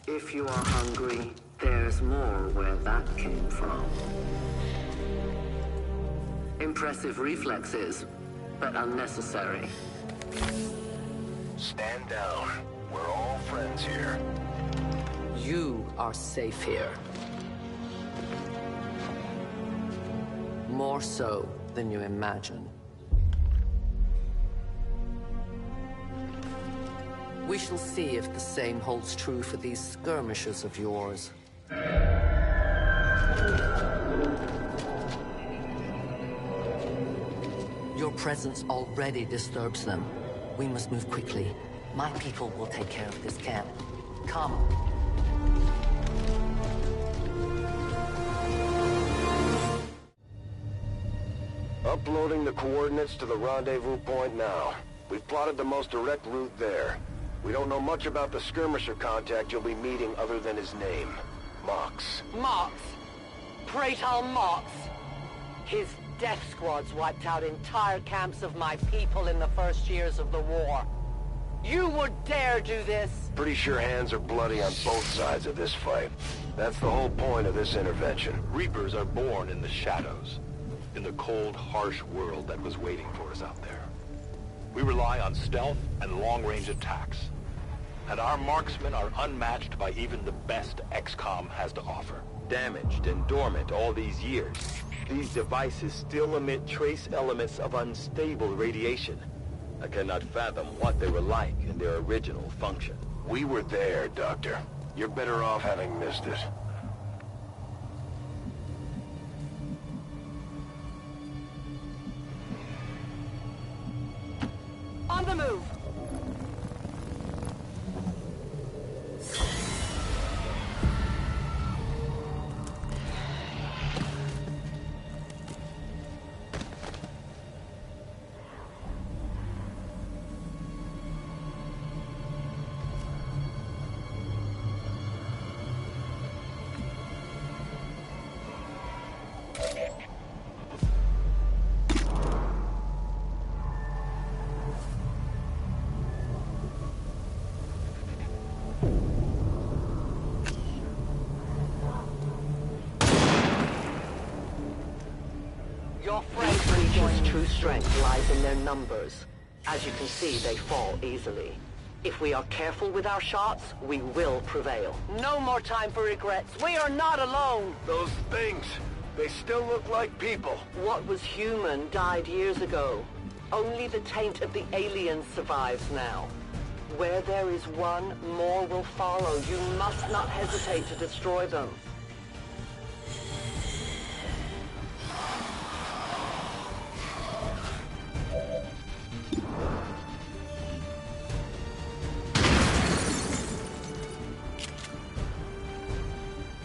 If you are hungry, there's more where that came from. Impressive reflexes, but unnecessary. Stand down. We're all friends here. You are safe here. more so than you imagine. We shall see if the same holds true for these skirmishes of yours. Your presence already disturbs them. We must move quickly. My people will take care of this camp. Come. Uploading the coordinates to the rendezvous point now. We've plotted the most direct route there. We don't know much about the skirmisher contact you'll be meeting other than his name. Mox. Mox? Praetor Mox? His death squads wiped out entire camps of my people in the first years of the war. You would dare do this? Pretty sure hands are bloody on both sides of this fight. That's the whole point of this intervention. Reapers are born in the shadows, in the cold, harsh world that was waiting for us out there. We rely on stealth and long-range attacks, and our marksmen are unmatched by even the best Xcom has to offer. Damaged and dormant all these years, these devices still emit trace elements of unstable radiation. I cannot fathom what they were like in their original function. We were there, Doctor. You're better off having missed it. On the move! Your friends' creatures' true strength lies in their numbers. As you can see, they fall easily. If we are careful with our shots, we will prevail. No more time for regrets. We are not alone. Those things, they still look like people. What was human died years ago. Only the taint of the aliens survives now. Where there is one, more will follow. You must not hesitate to destroy them.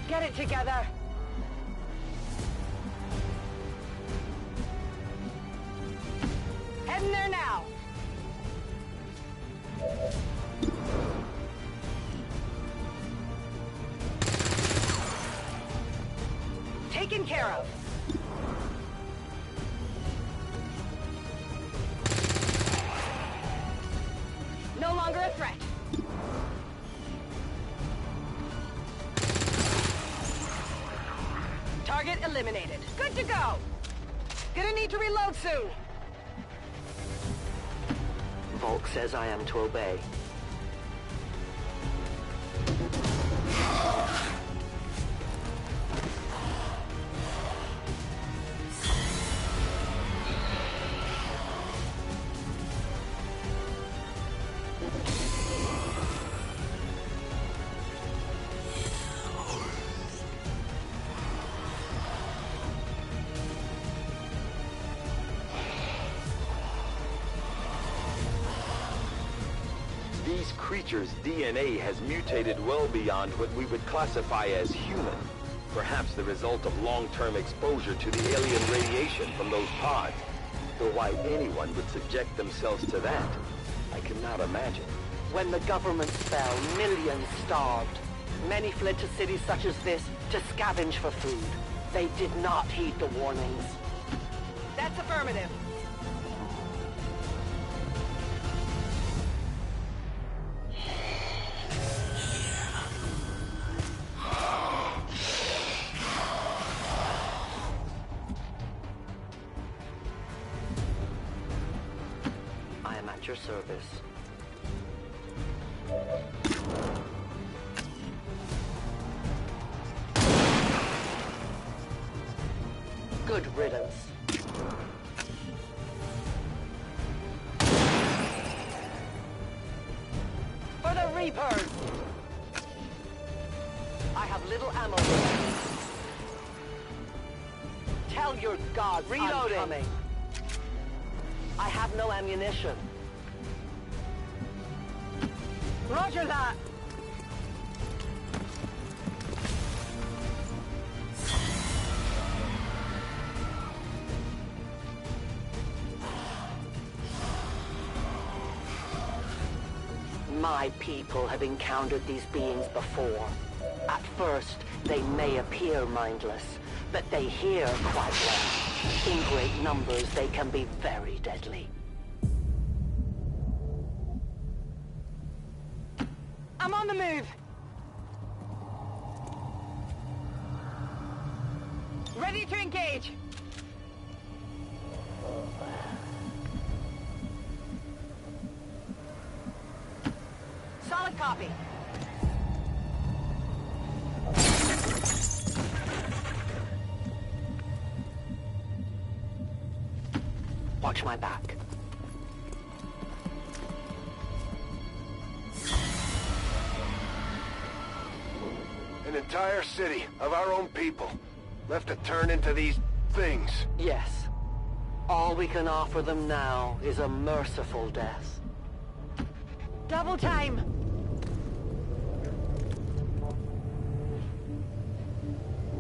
Get it together! Heading there now! Taken care of! No longer a threat! Target eliminated. Good to go! Gonna need to reload soon! Volk says I am to obey. These creatures' DNA has mutated well beyond what we would classify as human. Perhaps the result of long-term exposure to the alien radiation from those pods. Though why anyone would subject themselves to that, I cannot imagine. When the governments fell, millions starved. Many fled to cities such as this to scavenge for food. They did not heed the warnings. That's affirmative. I am at your service. Good riddance. For the Reapers! I have little ammo left. Tell your gods Reloading. I'm coming. I have no ammunition. Roger that! My people have encountered these beings before. At first, they may appear mindless, but they hear quite well. In great numbers, they can be very deadly. I'm on the move! Ready to engage! Solid copy. Watch my back. An entire city of our own people left to turn into these things. Yes. All we can offer them now is a merciful death. Double time!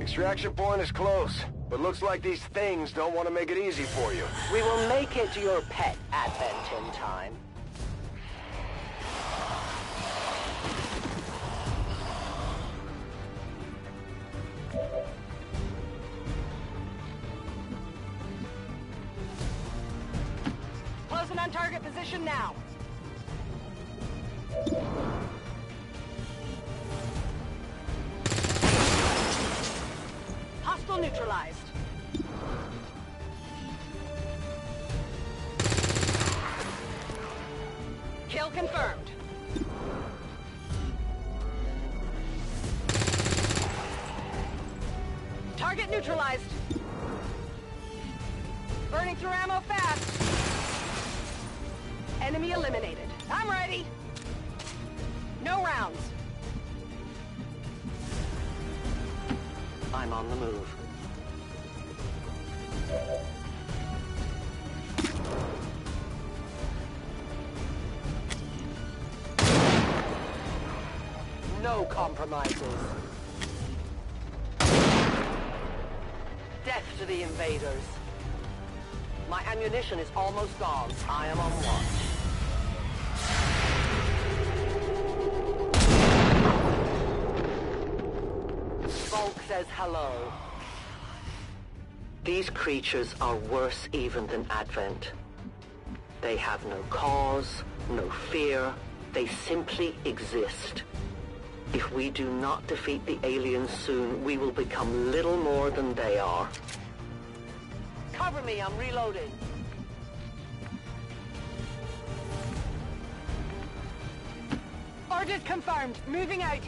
Extraction point is close, but looks like these things don't want to make it easy for you. We will make it to your pet Advent in time. Closing on target position now. Hostile neutralized. Kill confirmed. Target neutralized. Burning through ammo fast. Enemy eliminated. I'm ready. No rounds. I'm on the move. No compromises. Death to the invaders. My ammunition is almost gone. I am on watch. Volk says hello. These creatures are worse even than Advent. They have no cause, no fear. They simply exist. If we do not defeat the aliens soon, we will become little more than they are. Cover me, I'm reloading. Orders confirmed. Moving out.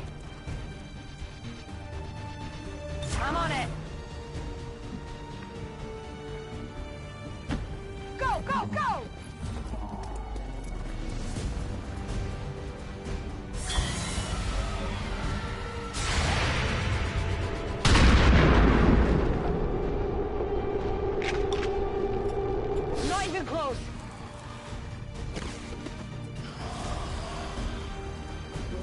I'm on it. Go, go, go! Not even close.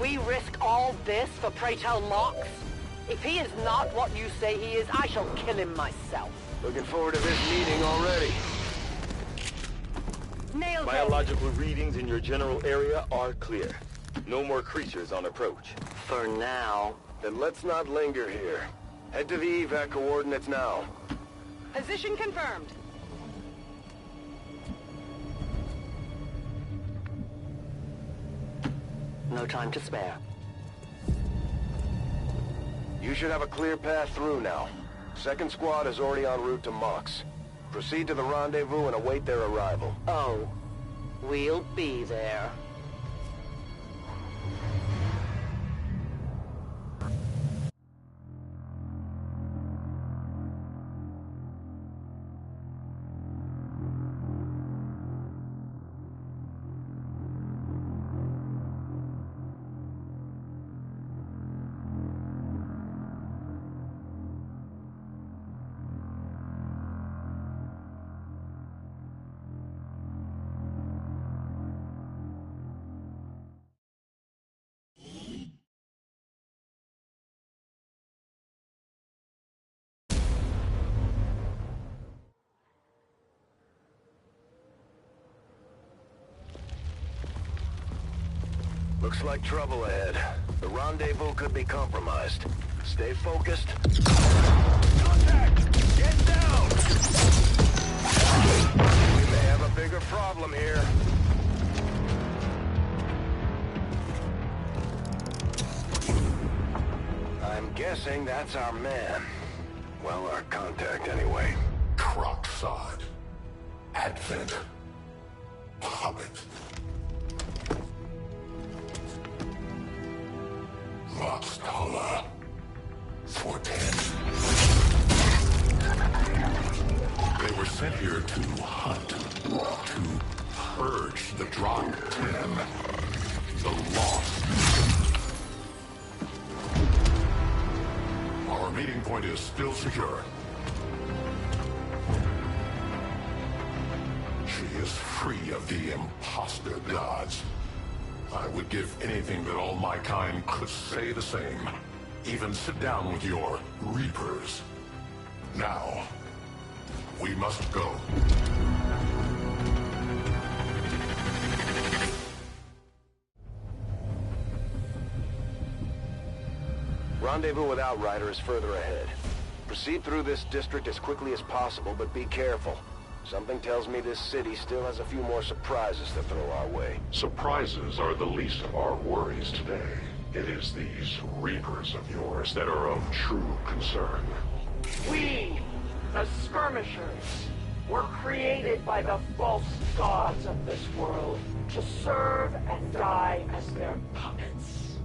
We risk all this for pray tell Mox? If he is not what you say he is, I shall kill him myself. Looking forward to this meeting already. Nailed it. Biological readings in your general area are clear. No more creatures on approach. For now. Then let's not linger here. Head to the evac coordinates now. Position confirmed. No time to spare. You should have a clear path through now. Second squad is already en route to Mox. Proceed to the rendezvous and await their arrival. Oh, we'll be there. Looks like trouble ahead. The rendezvous could be compromised. Stay focused. Contact! Get down! We may have a bigger problem here. I'm guessing that's our man. Well, our contact anyway. Crocksod. Advent. Puppet. Voxtala. 410. They were sent here to hunt. To purge the Drog 10. The Lost. Our meeting point is still secure. She is free of the imposter gods. I would give anything that all my kind could say the same. Even sit down with your Reapers. Now, we must go. Rendezvous with Outrider is further ahead. Proceed through this district as quickly as possible, but be careful. Something tells me this city still has a few more surprises to throw our way. Surprises are the least of our worries today. It is these Reapers of yours that are of true concern. We, the Skirmishers, were created by the false gods of this world to serve and die as their puppets.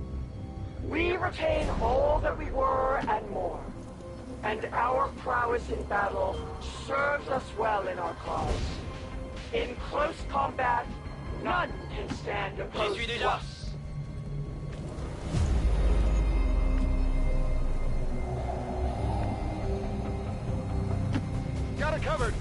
We retain all that we were and more, and our prowess in battle serves us well in our cause. In close combat, none can stand opposed to us. Got it covered!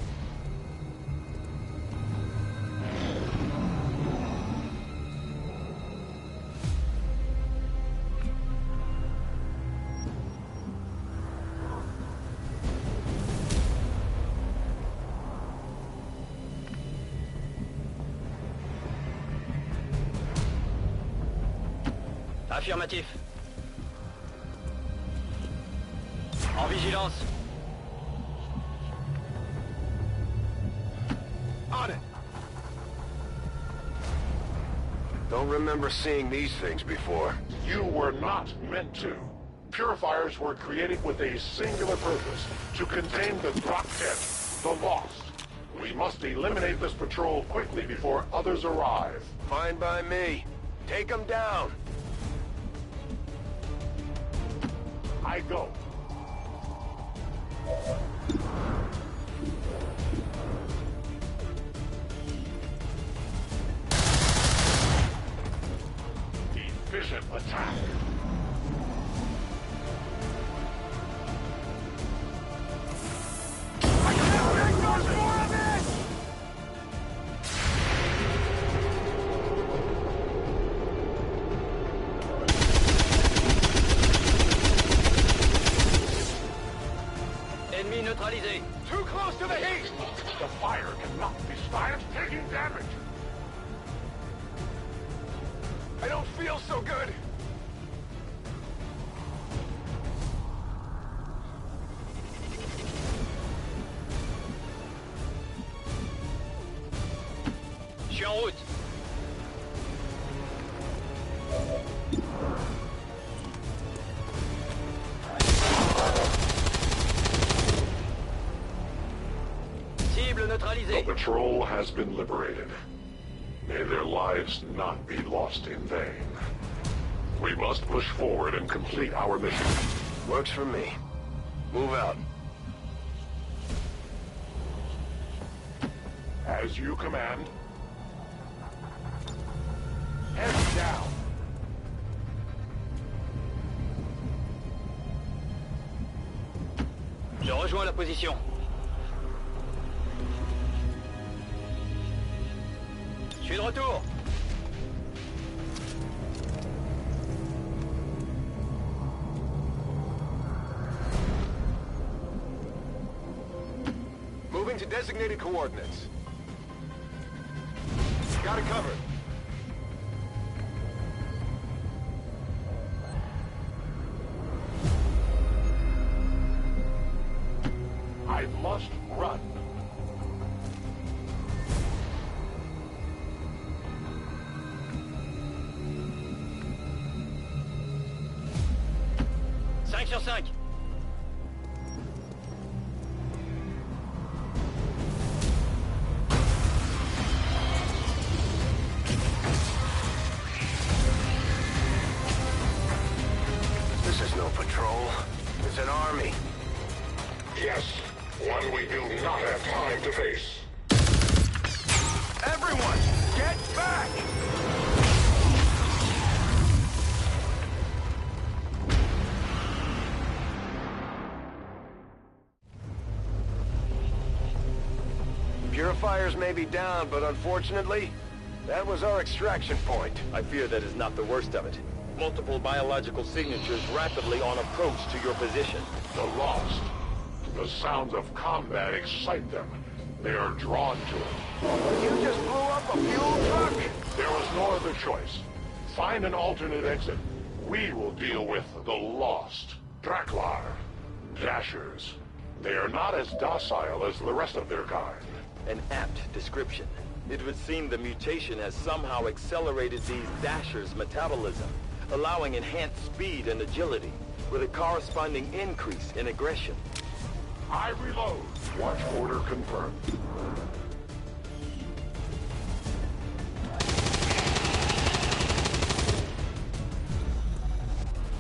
Affirmatif. En vigilance. On it! Don't remember seeing these things before. You were not meant to. Purifiers were created with a singular purpose, to contain the Drog 10, the Lost. We must eliminate this patrol quickly before others arrive. Fine by me. Take them down. I go. Efficient attack. Ennemi neutralisé. Too close to the heat! The fire cannot be stopped. I'm taking damage. I don't feel so good. Je suis en route. Cible neutralisée. The patrol has been liberated. May their lives not be lost in vain. We must push forward and complete our mission. Works for me. Move out. As you command. Head down. Je rejoins la position. Je suis de retour. Moving to designated coordinates. Got it covered. must run. Cinq sur 5. This is no patrol. It's an army. Yes, one we do not have time to face. Everyone, get back! Purifiers may be down, but unfortunately, that was our extraction point. I fear that is not the worst of it. Multiple biological signatures rapidly on approach to your position. The lost. The sounds of combat excite them. They are drawn to it. You just blew up a fuel truck? There was no other choice. Find an alternate exit. We will deal with the lost. Draklar. Dashers. They are not as docile as the rest of their kind. An apt description. It would seem the mutation has somehow accelerated these Dashers' metabolism, allowing enhanced speed and agility, with a corresponding increase in aggression. I reload. Watch order confirmed.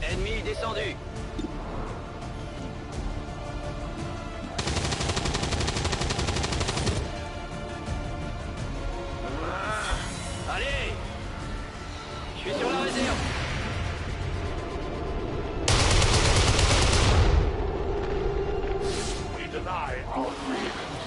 Ennemi descendu. Allez! Je suis sur la réserve. We deny our grievance.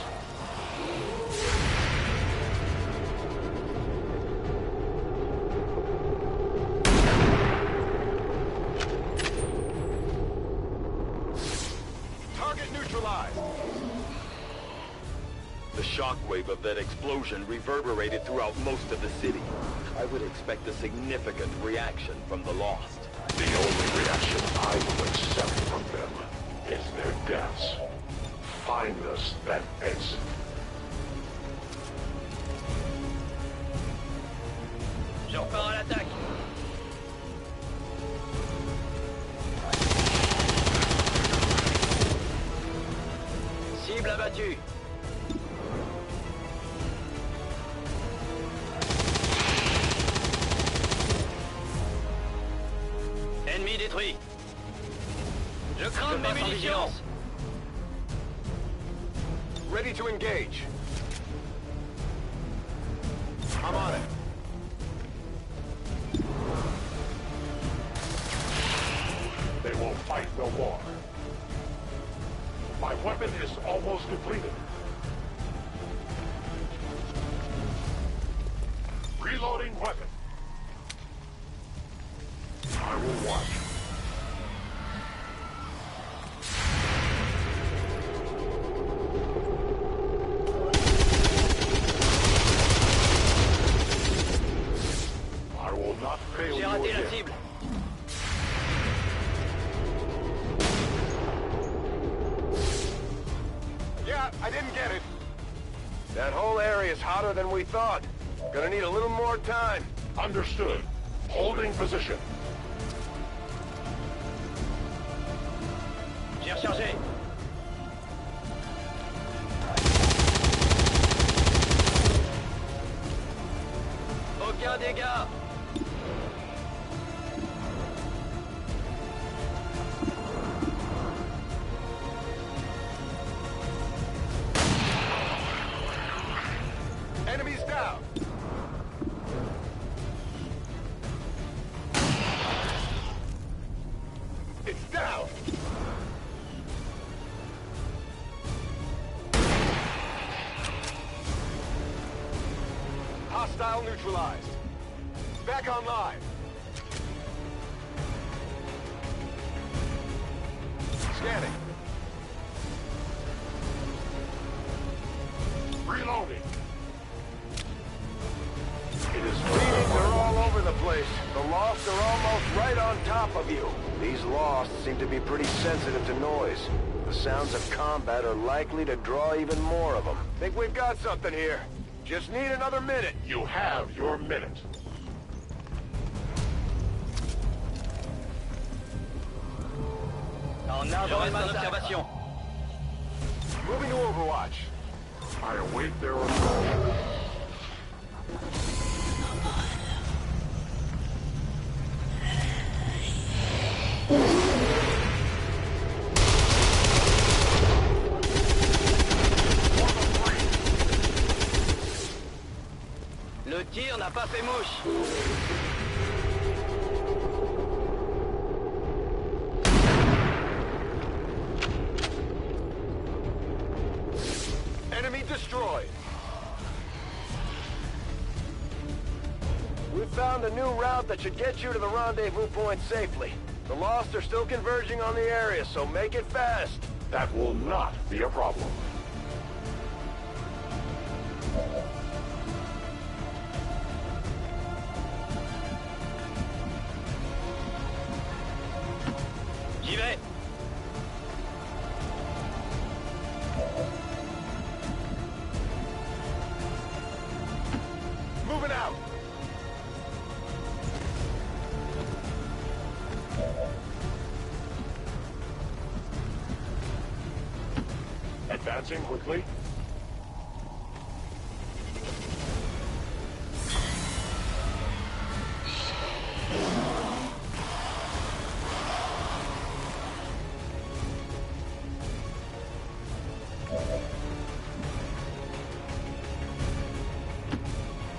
Target neutralized. The shockwave of that explosion reverberated throughout most of the city. I would expect a significant reaction from the lost. The only reaction I will accept from them is their deaths. Find us that exit. Je repars à l'attaque. Cible abattue. Ennemi détruit. Je crame mes munitions. Ready to engage. I'm on it. They will fight the war. My weapon is almost depleted. Reloading weapon. I will watch. I will not fail J'ai you raté la again. cible. Yeah, I didn't get it. That whole area is hotter than we thought. Gonna need a little more time. Understood. Holding position. J'ai rechargé. Aucun dégât. Enemies down. It's down. Hostile neutralized. Back online. Scanning. Reloading. It is Meetings are all over the place. place. The Lost are almost right on top of you. These Lost seem to be pretty sensitive to noise. The sounds of combat are likely to draw even more of them. Think we've got something here. Just need another minute. You have your minute. En avant ma observation. Moving to Overwatch. I await their report. Le tir n'a pas fait mouche. Enemy destroyed. We found a new route that should get you to the rendezvous point safely. The Lost are still converging on the area, so make it fast. That will not be a problem. J'y vais. Moving out. Advancing quickly.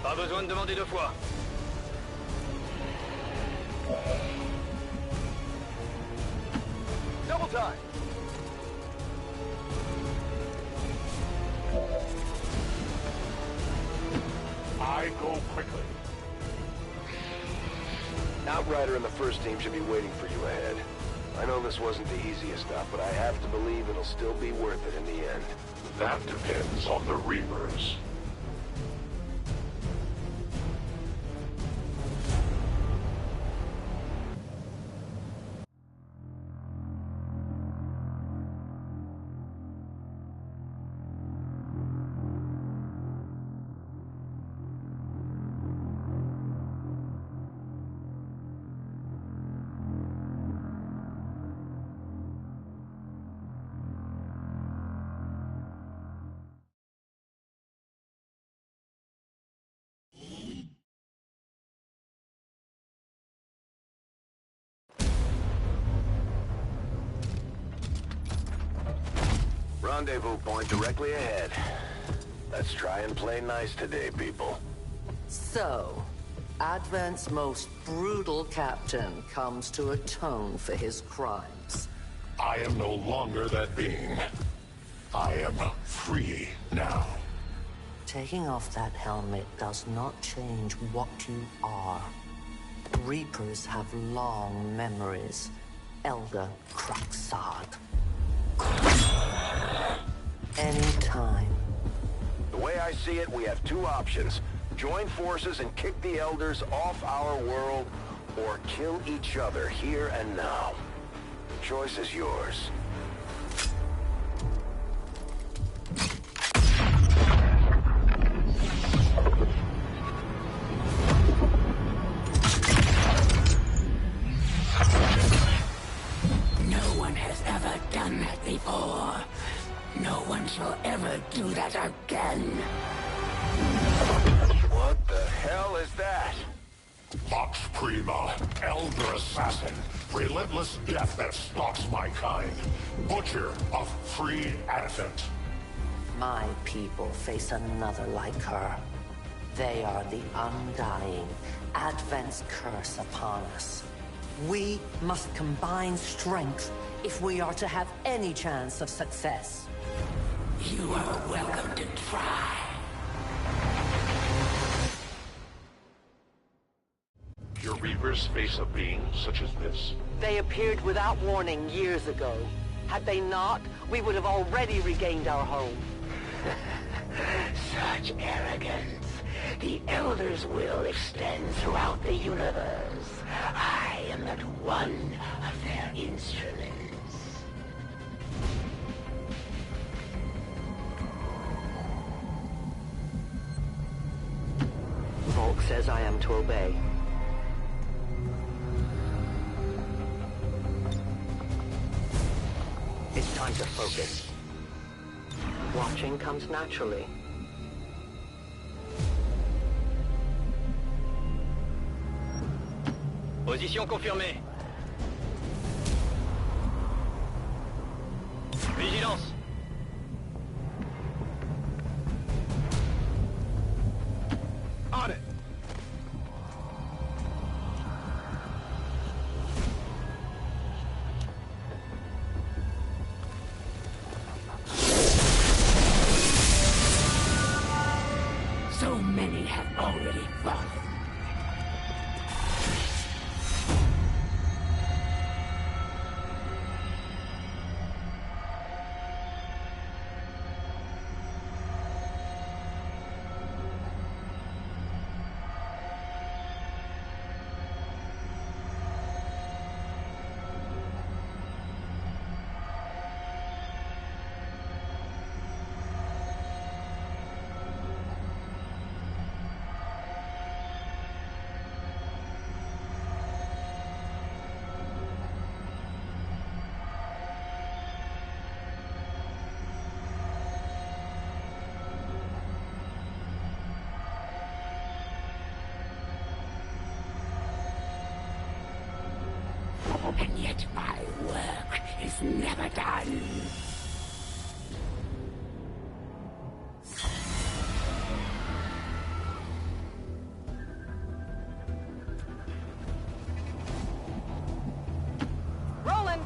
Pas besoin de demander deux fois. Double time. I go quickly. Outrider and the first team should be waiting for you ahead. I know this wasn't the easiest stop, but I have to believe it'll still be worth it in the end. That depends on the Reapers. Rendezvous point directly ahead. Let's try and play nice today, people. So, Advent's most brutal captain comes to atone for his crimes. I am no longer that being. I am free now. Taking off that helmet does not change what you are. Reapers have long memories. Elder Craxard. Anytime. The way I see it, we have two options. Join forces and kick the Elders off our world, or kill each other here and now. The choice is yours. No one has ever done that before. No one shall ever do that again. What the hell is that? Vox Prima, Elder Assassin, relentless death that stalks my kind, Butcher of free Advent. My people face another like her. They are the undying, Advent's curse upon us. We must combine strength if we are to have any chance of success. You are welcome to try. Your Reapers face a being such as this? They appeared without warning years ago. Had they not, we would have already regained our home. Such arrogance. The Elder's will extends throughout the universe. I am but one of their instruments. Volk says I am to obey. It's time to focus. Watching comes naturally. Position confirmée. Vigilance. On it. So many have already fallen. And yet my work is never done. Rolling!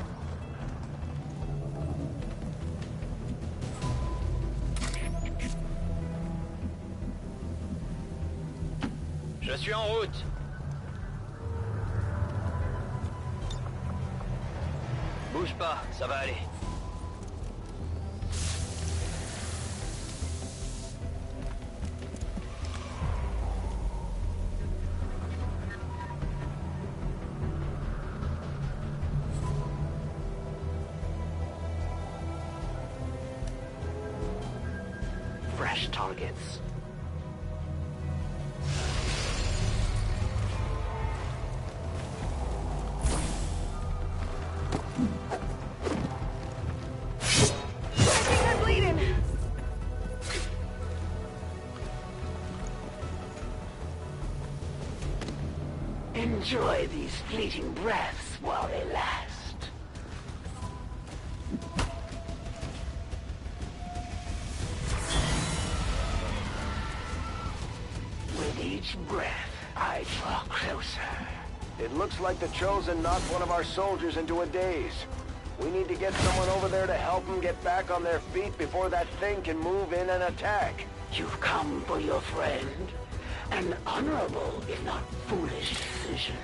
Je suis en route. Bouge pas, ça va aller. Fresh targets. Enjoy these fleeting breaths while they last. With each breath, I draw closer. It looks like the Chosen knocked one of our soldiers into a daze. We need to get someone over there to help them get back on their feet before that thing can move in and attack. You've come for your friend. An honorable, if not foolish, decision.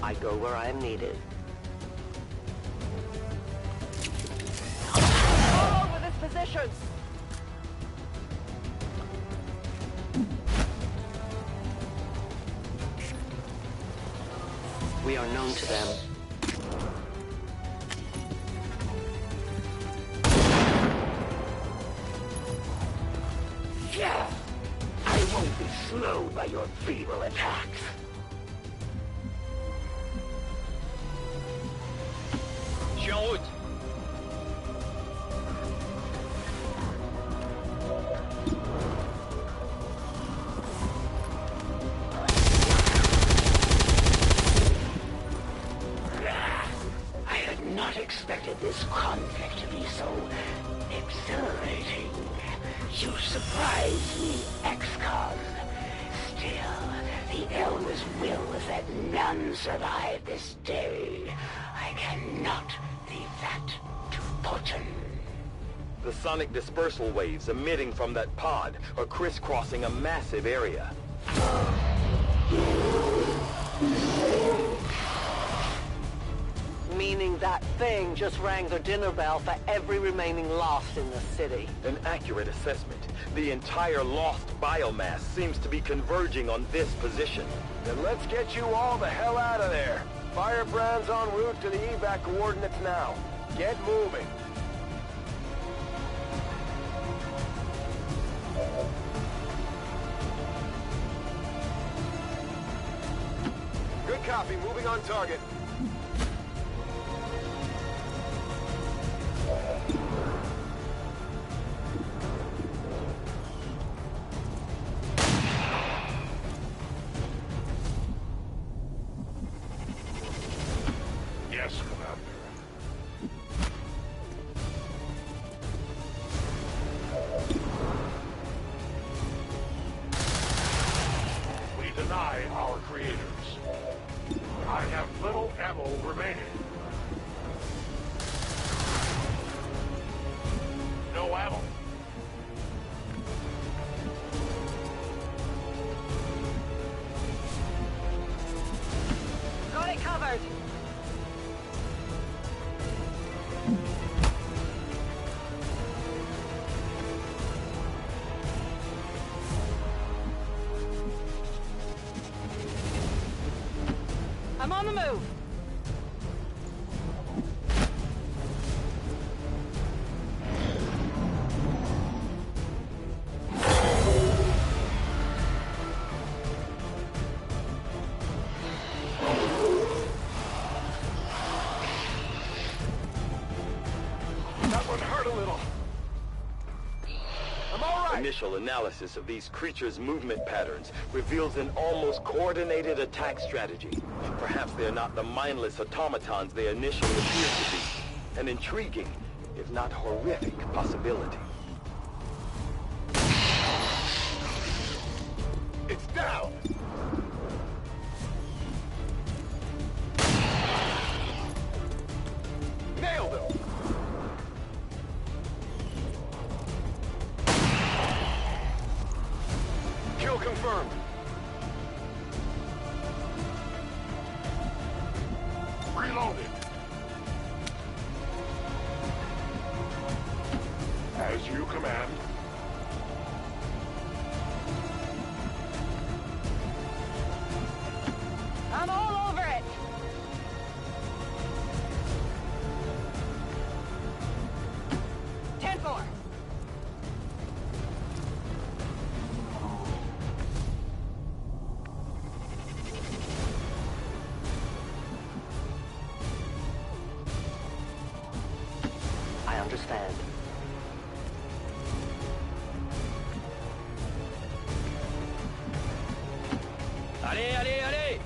I go where I am needed. All over this position! We are known to them. Yeah! I won't be slowed by your feeble attacks. Je suis en route. I had not expected this conflict to be so exhilarating. You surprised me, Xcom. Still, the Elder's will is that none survive this day. I cannot leave that sonic dispersal waves emitting from that pod are crisscrossing a massive area. Meaning that thing just rang the dinner bell for every remaining lost in the city. An accurate assessment. The entire lost biomass seems to be converging on this position. Then let's get you all the hell out of there. Firebrand's en route to the evac coordinates now. Get moving. Good copy. Moving on target. Yes, Commander. We deny our creators. I have little ammo remaining. No ammo. Got it covered. I'm on the move. That one hurt a little. I'm all right. Initial analysis of these creatures' movement patterns reveals an almost coordinated attack strategy. Perhaps they're not the mindless automatons they initially appeared to be. An intriguing, if not horrific, possibility. It's down. Nailed him. Kill confirmed. Reloaded. As you command. I'm all over it. Ten four. I understand. Allez, allez, allez!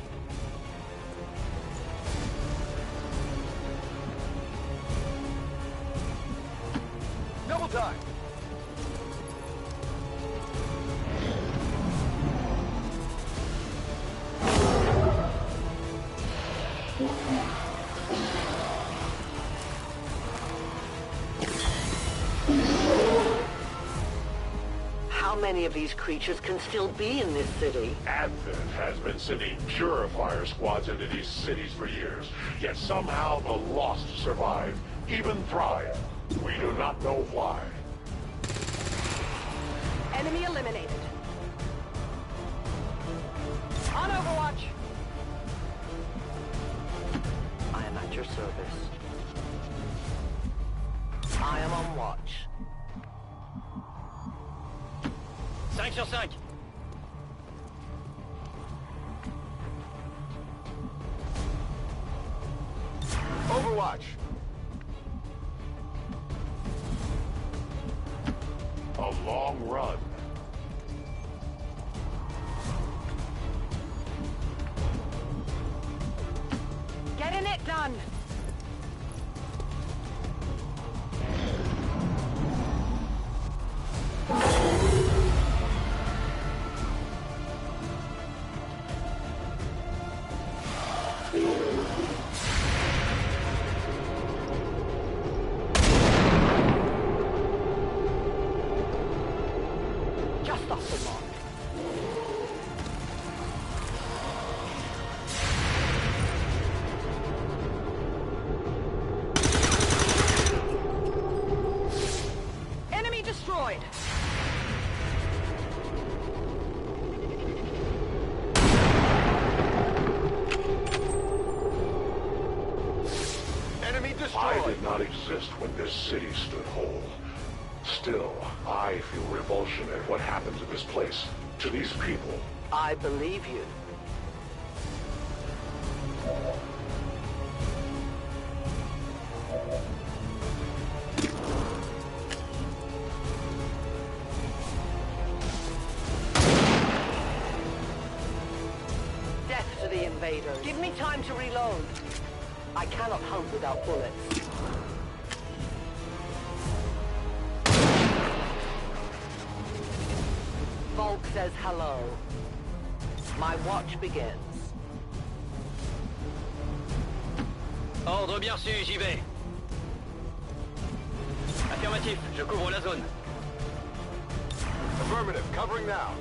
Double time. How many of these creatures can still be in this city? Advent has been sending purifier squads into these cities for years, yet somehow the lost survive, even thrive. We do not know why. Enemy eliminated. On Overwatch. I am at your service. I am on watch. 5 sur 5. Overwatch. A long run. Getting it done. did not exist when this city stood whole. Still, I feel revulsion at what happened to this place, to these people. I believe you. Death to the invaders. Give me time to reload. I cannot hunt without bullets. Volk says hello. My watch begins. Ordre bien reçu, j'y vais. Affirmatif, je couvre la zone. Affirmative, covering now.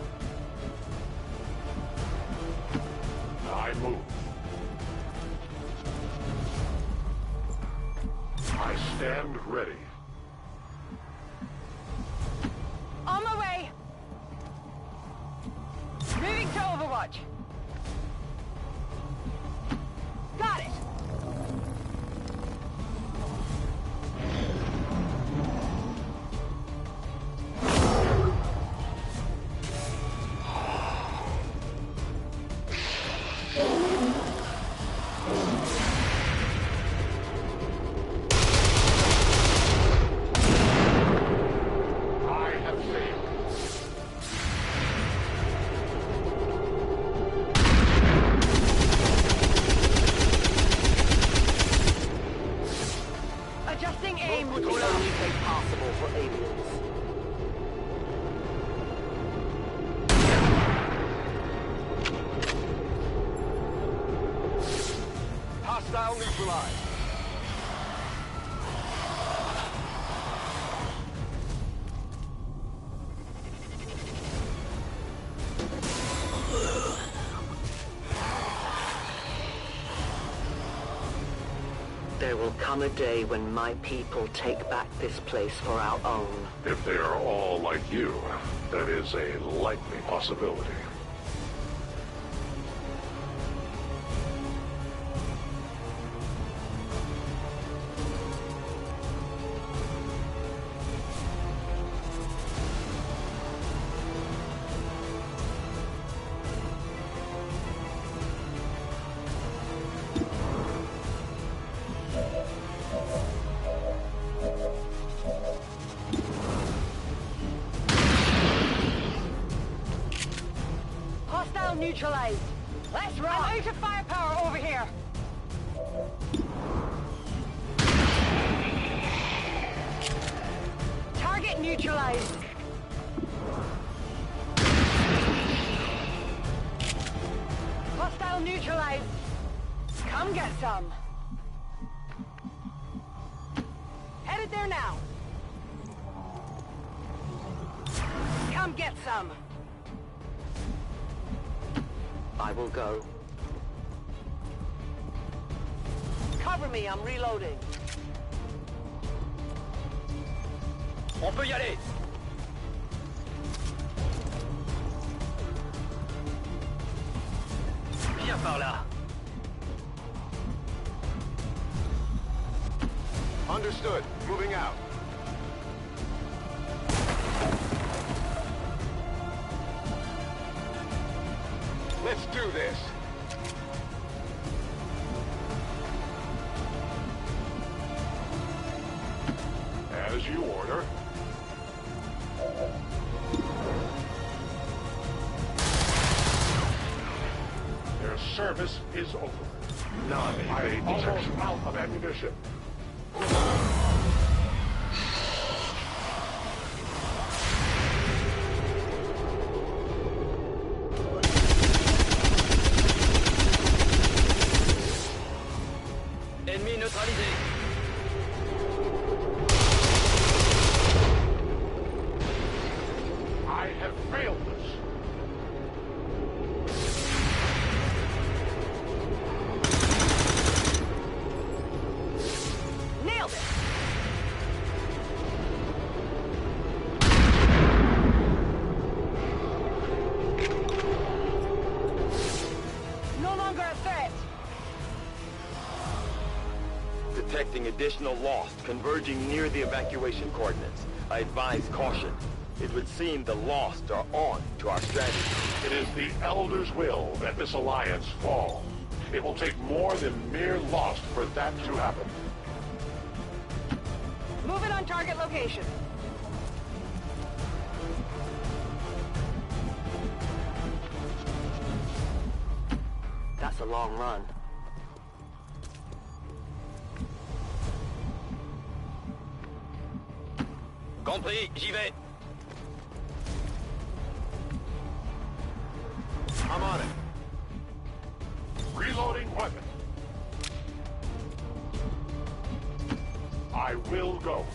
I move. I stand ready. On my way! Moving to Overwatch. Got it! Adjusting aim would be the only thing possible for aliens. Hostile neutralized. There will come a day when my people take back this place for our own. If they are all like you, that is a likely possibility. Hostile neutralized. Let's rock. I'm out of firepower over here. Target neutralized. Hostile neutralized. Come get some. Headed there now. Come get some. I will go. Cover me, I'm reloading. On peut y aller. Viens par là. Understood. Moving out. Let's do this. As you order. Their service is over. I'm almost out of ammunition. Ennemi neutralisé. I have failed this. Nailed it. No longer a threat. The detecting additional Lost converging near the evacuation coordinates. I advise caution. It would seem the Lost are on to our strategy. It is the Elder's will that this alliance fall. It will take more than mere Lost for that to happen. Moving on target location. That's a long run. Compris, j'y vais. I'm on it. Reloading weapon. I will go.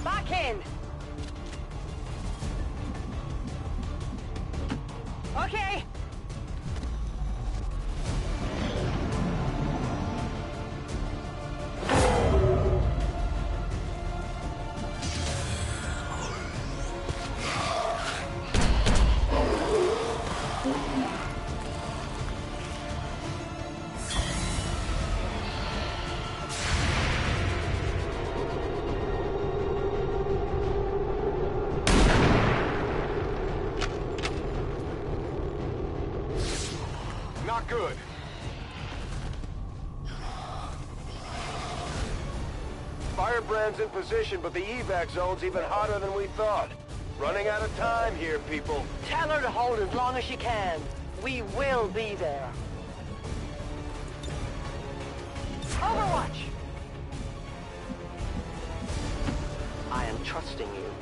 Back in. Okay. Not good. Firebrand's in position, but the evac zone's even hotter than we thought. Running out of time here, people. Tell her to hold as long as she can. We will be there. Overwatch. I am trusting you.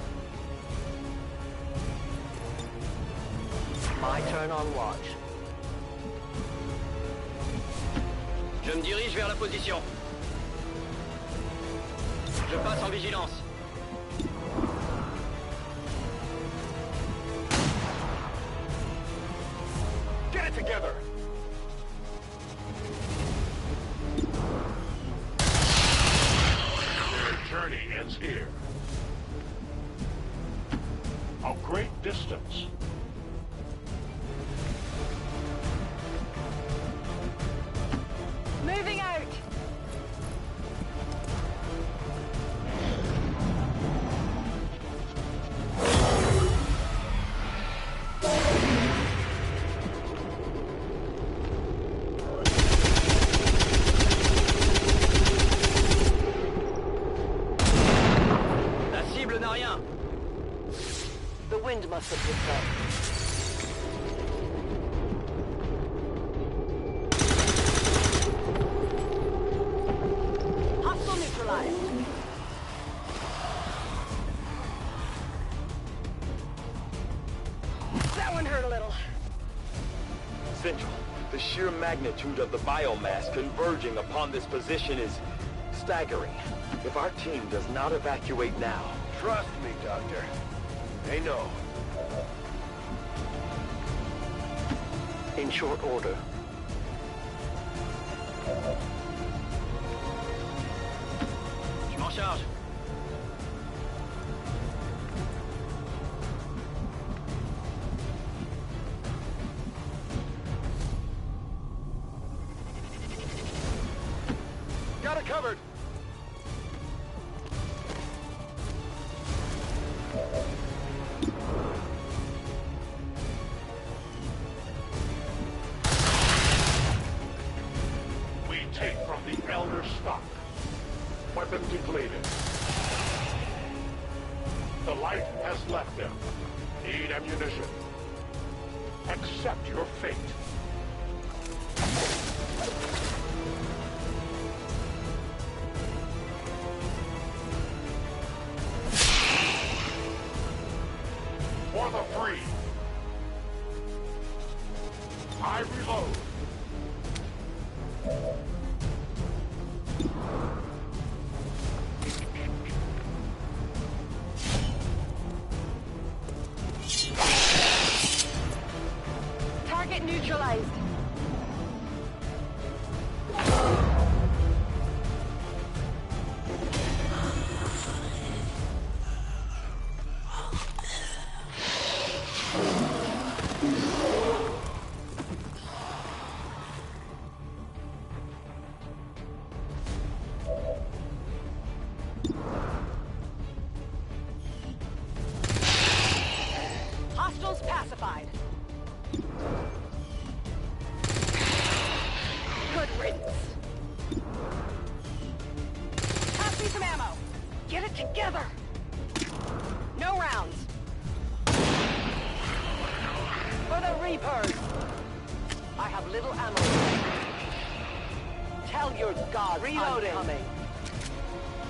My turn on watch. Je me dirige vers la position. Je passe en vigilance. Get it together! Their journey ends here. A great distance. Moving out. La cible n'a rien. The wind must have picked up. Hostile neutralized. That one hurt a little. Central, the sheer magnitude of the biomass converging upon this position is staggering. If our team does not evacuate now... Trust me, Doctor. They know. In short order. Je m'en charge. Got it covered. We take from the Elder stock. Weapon depleted. The light has left them. Need ammunition. Accept your fate. For the free. I reload. Target neutralized. Good riddance. Pass me some ammo. Get it together. No rounds. For the Reapers. I have little ammo. Tell your god Reloading. I'm coming.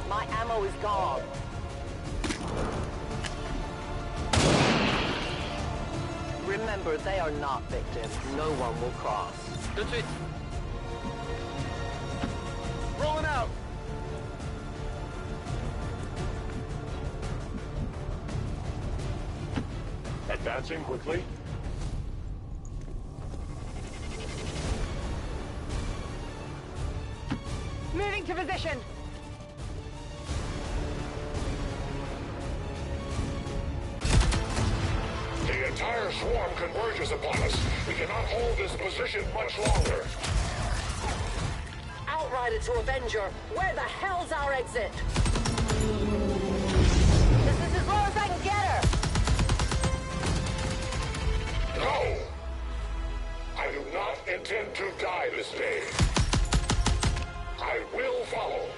My ammo is gone. Remember, they are not victims. No one will cross. Tout de suite. Rolling out! Advancing quickly. Moving to position. The entire swarm converges upon us. We cannot hold this position much longer. Outrider to Avenger, where the hell's our exit? This is as low as I can get her. No! I do not intend to die this day. I will follow.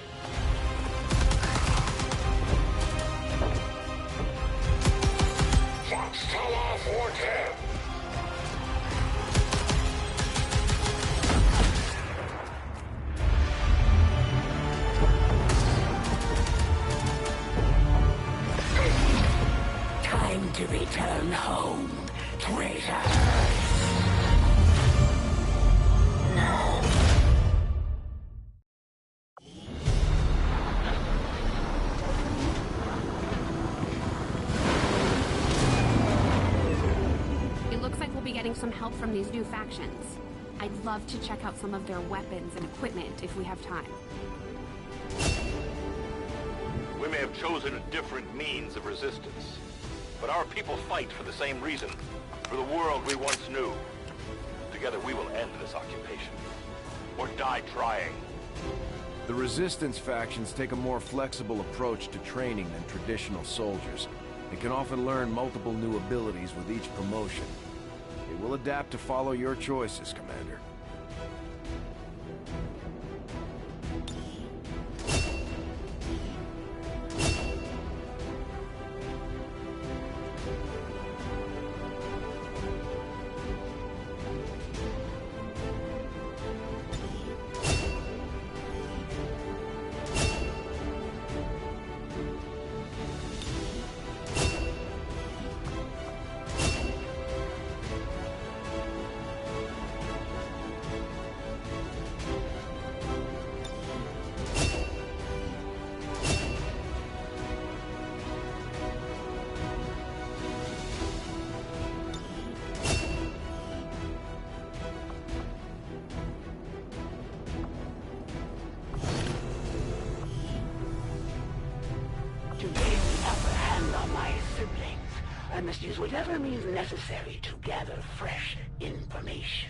Fox Tower 410. Time to return home, traitor. It looks like we'll be getting some help from these new factions. I'd love to check out some of their weapons and equipment if we have time. We may have chosen a different means of resistance, but our people fight for the same reason, for the world we once knew. Together we will end this occupation, or die trying. The Resistance factions take a more flexible approach to training than traditional soldiers. They can often learn multiple new abilities with each promotion. They will adapt to follow your choices, Commander. To gain the upper hand on my siblings, I must use whatever means necessary to gather fresh information.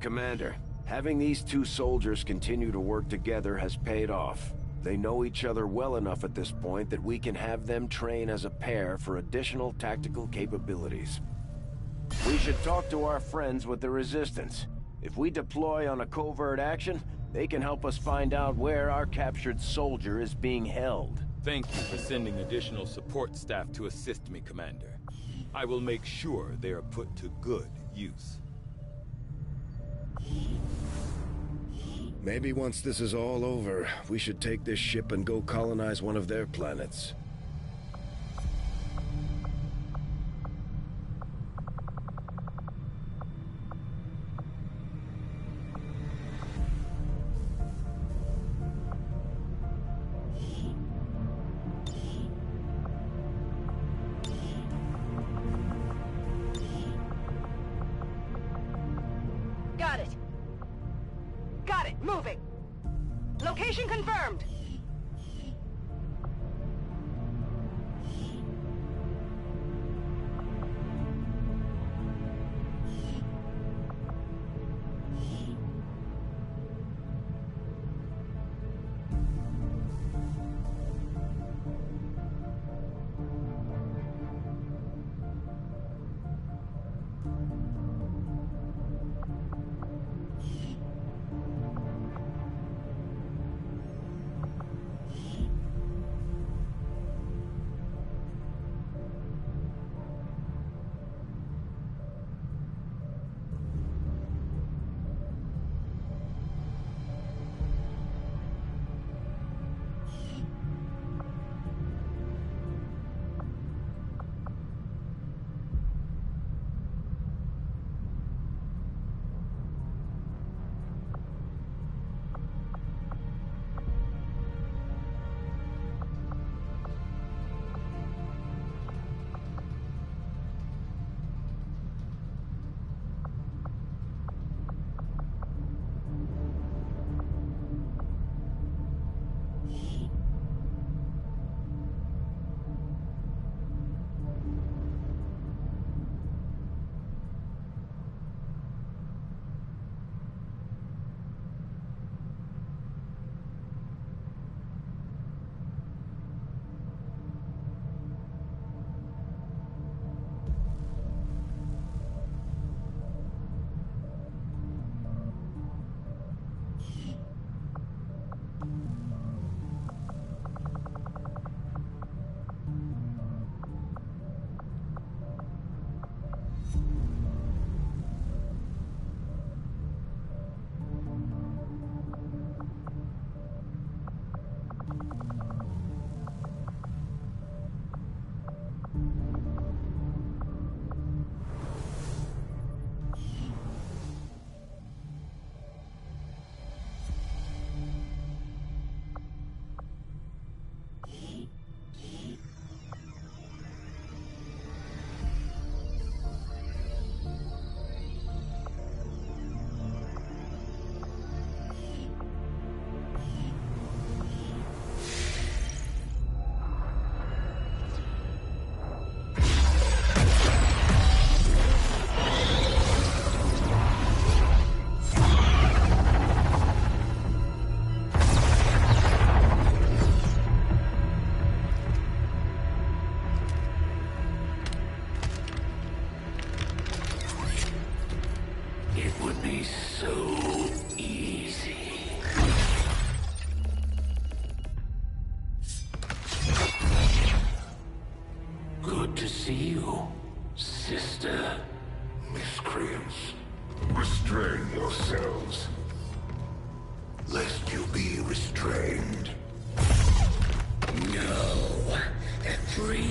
Commander, having these two soldiers continue to work together has paid off. They know each other well enough at this point that we can have them train as a pair for additional tactical capabilities. We should talk to our friends with the Resistance. If we deploy on a covert action, they can help us find out where our captured soldier is being held. Thank you for sending additional support staff to assist me, Commander. I will make sure they are put to good use. Maybe once this is all over, we should take this ship and go colonize one of their planets. Got it. Got it. Moving. Location confirmed.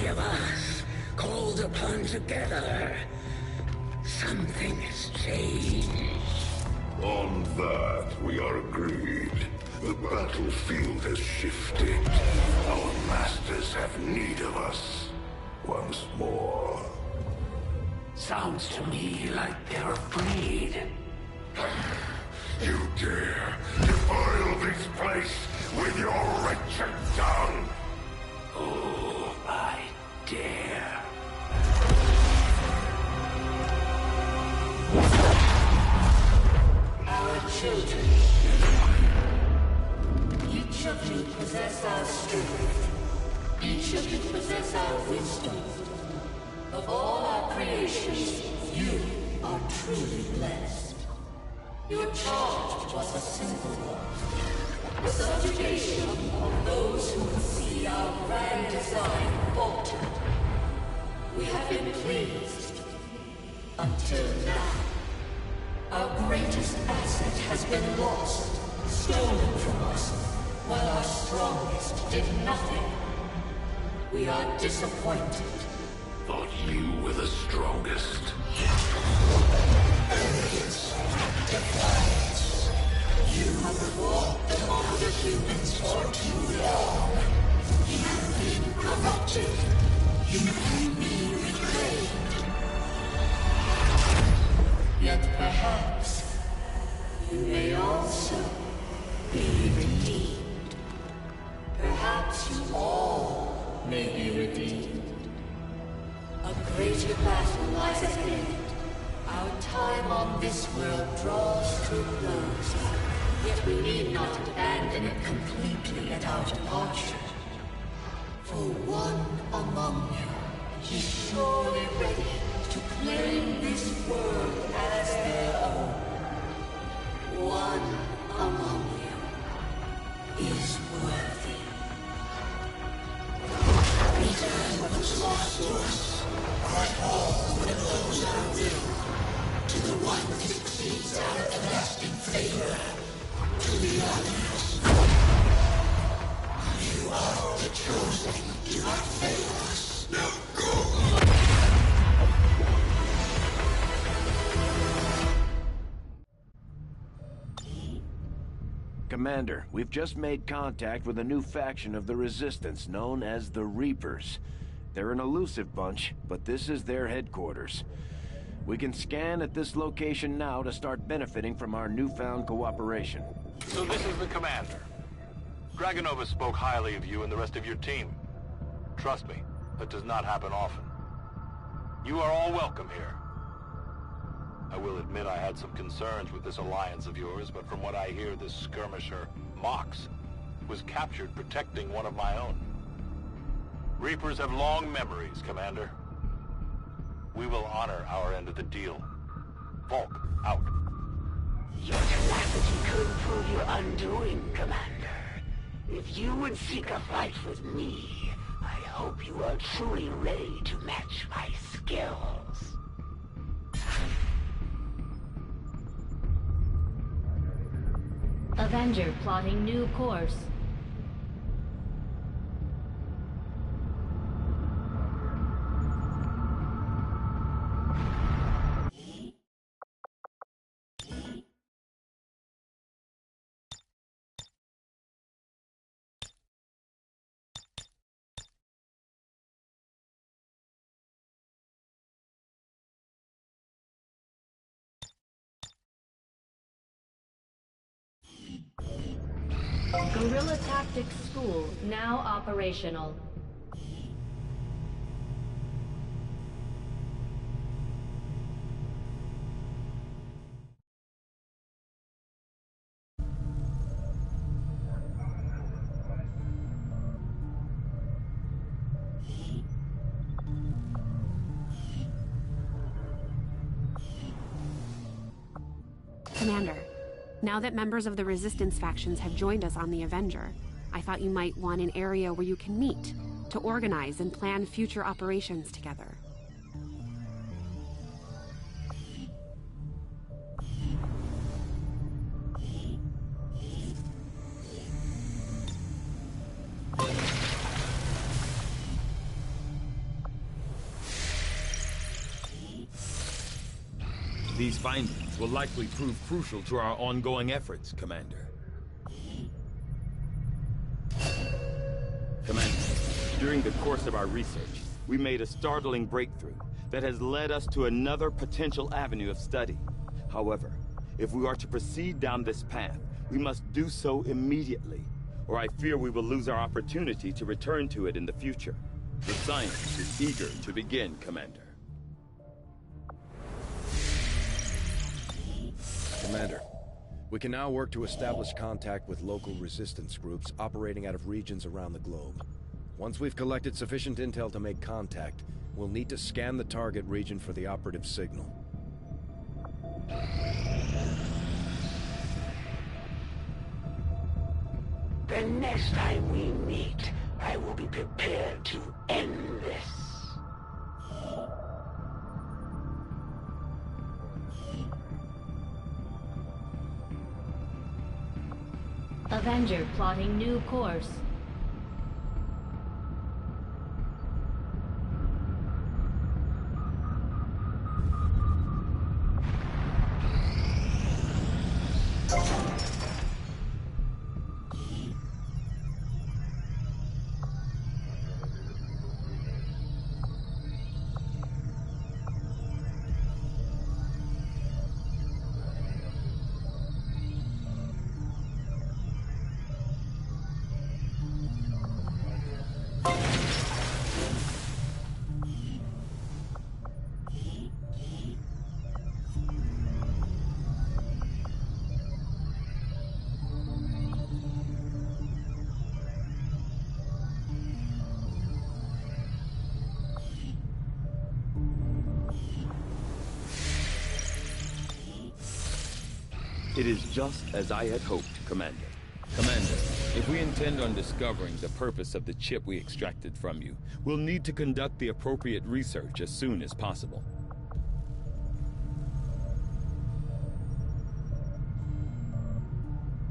three of us, called upon together. Something has changed. On that, we are agreed. The battlefield has shifted. Our masters have need of us once more. Sounds to me like they're afraid. You dare defile this place with your wretched tongue? Oh, I dare. Our children. Each of you possess our strength. Each of you possess our wisdom. Of all our creations, you are truly blessed. Your charge was a simple one. The subjugation of those who would see our grand design falter. We have been pleased. Until now. Our greatest asset has been lost, stolen from us, while our strongest did nothing. We are disappointed. Thought you were the strongest. Arrogance, defiance. You have fought among the humans for too long. You have been corrupted. You can be reclaimed. Yet perhaps you may also be redeemed. Perhaps you all may be redeemed. A greater battle lies ahead. Our time on this world draws to a close. Yet we need not abandon it completely at our departure. For one among you is surely ready to claim this world as their own. One among you is worthy. Return what was lost to us. But all will lose our will to the one that exceeds our everlasting favor, to the others. You are the chosen. Do not fail us. Now go. Commander, we've just made contact with a new faction of the Resistance known as the Reapers. They're an elusive bunch, but this is their headquarters. We can scan at this location now to start benefiting from our newfound cooperation. So this is the commander. Dragonova spoke highly of you and the rest of your team. Trust me, that does not happen often. You are all welcome here. I will admit I had some concerns with this alliance of yours, but from what I hear, this skirmisher, Mox, was captured protecting one of my own. Reapers have long memories, Commander. We will honor our end of the deal. Volk, out. Your tenacity could prove your undoing, Commander. If you would seek a fight with me, I hope you are truly ready to match my skills. Avenger plotting new course. Guerrilla Tactics School now operational. Commander, now that members of the Resistance factions have joined us on the Avenger, I thought you might want an area where you can meet, to organize and plan future operations together. These findings will likely prove crucial to our ongoing efforts, Commander. Commander, during the course of our research, we made a startling breakthrough that has led us to another potential avenue of study. However, if we are to proceed down this path, we must do so immediately, or I fear we will lose our opportunity to return to it in the future. The science is eager to begin, Commander. Commander, we can now work to establish contact with local resistance groups operating out of regions around the globe. Once we've collected sufficient intel to make contact, we'll need to scan the target region for the operative signal. The next time we meet, I will be prepared to end this. Avenger plotting new course. It is just as I had hoped, Commander. Commander, if we intend on discovering the purpose of the chip we extracted from you, we'll need to conduct the appropriate research as soon as possible.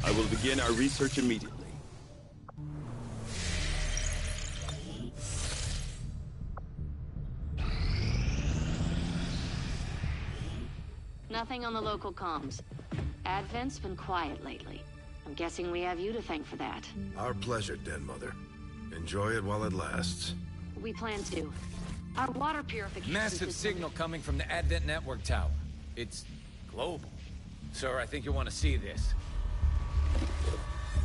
I will begin our research immediately. Nothing on the local comms. Advent's been quiet lately. I'm guessing we have you to thank for that. Our pleasure, Den Mother. Enjoy it while it lasts. We plan to. Our water purification Massive signal coming from the Advent network tower. It's global. Sir, I think you'll want to see this.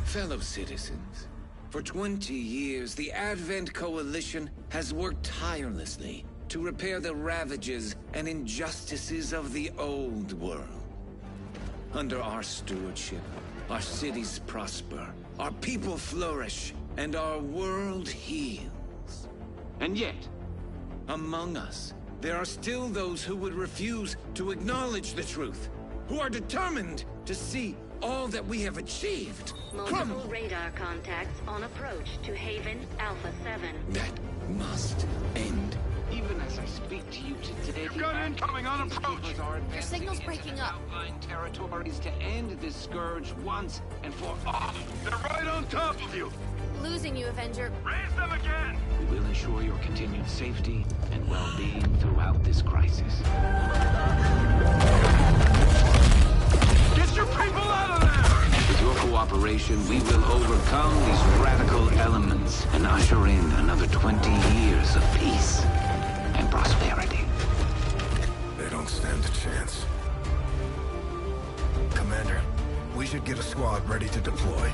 Fellow citizens, for 20 years, the Advent Coalition has worked tirelessly to repair the ravages and injustices of the old world. Under our stewardship, our cities prosper, our people flourish, and our world heals. And yet, among us, there are still those who would refuse to acknowledge the truth, who are determined to see all that we have achieved multiple radar contacts on approach to Haven Alpha 7. That must end. Even as I speak to you today, You've got incoming on approach! Your signal's breaking up. Outlying territories to end this scourge once and for all. They're right on top of you! Losing you, Avenger. Raise them again! We will ensure your continued safety and well-being throughout this crisis. Get your people out of there! With your cooperation, we will overcome these radical elements and usher in another 20 years of peace and prosperity. They don't stand a chance. Commander, we should get a squad ready to deploy.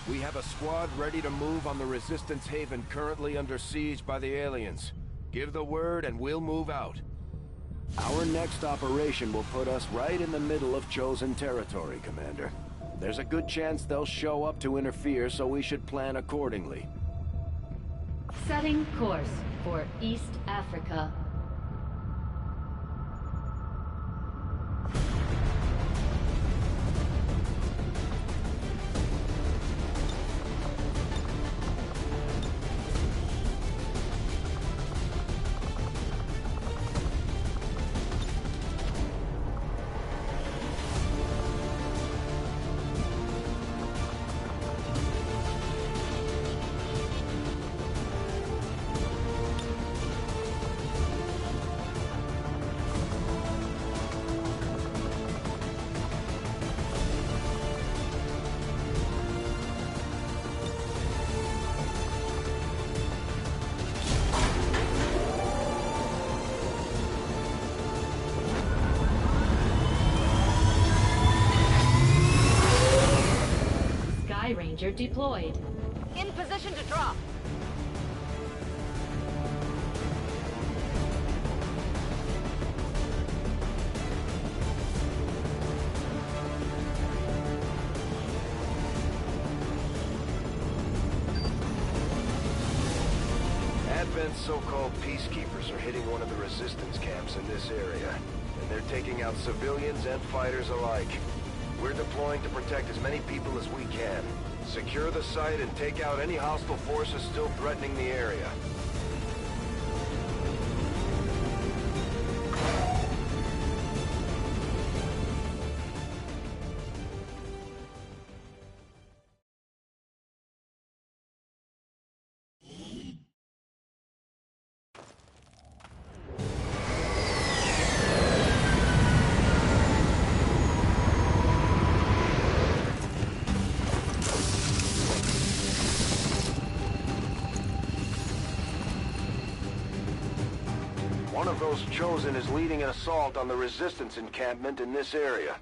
We have a squad ready to move on the Resistance Haven currently under siege by the aliens. Give the word and we'll move out. Our next operation will put us right in the middle of chosen territory, Commander. There's a good chance they'll show up to interfere, so we should plan accordingly. Setting course for East Africa. Ranger deployed. In position to drop. Advent's so-called peacekeepers are hitting one of the resistance camps in this area, and they're taking out civilians and fighters alike. We're deploying to protect as many people as we can. Secure the site and take out any hostile forces still threatening the area. One of those chosen is leading an assault on the resistance encampment in this area.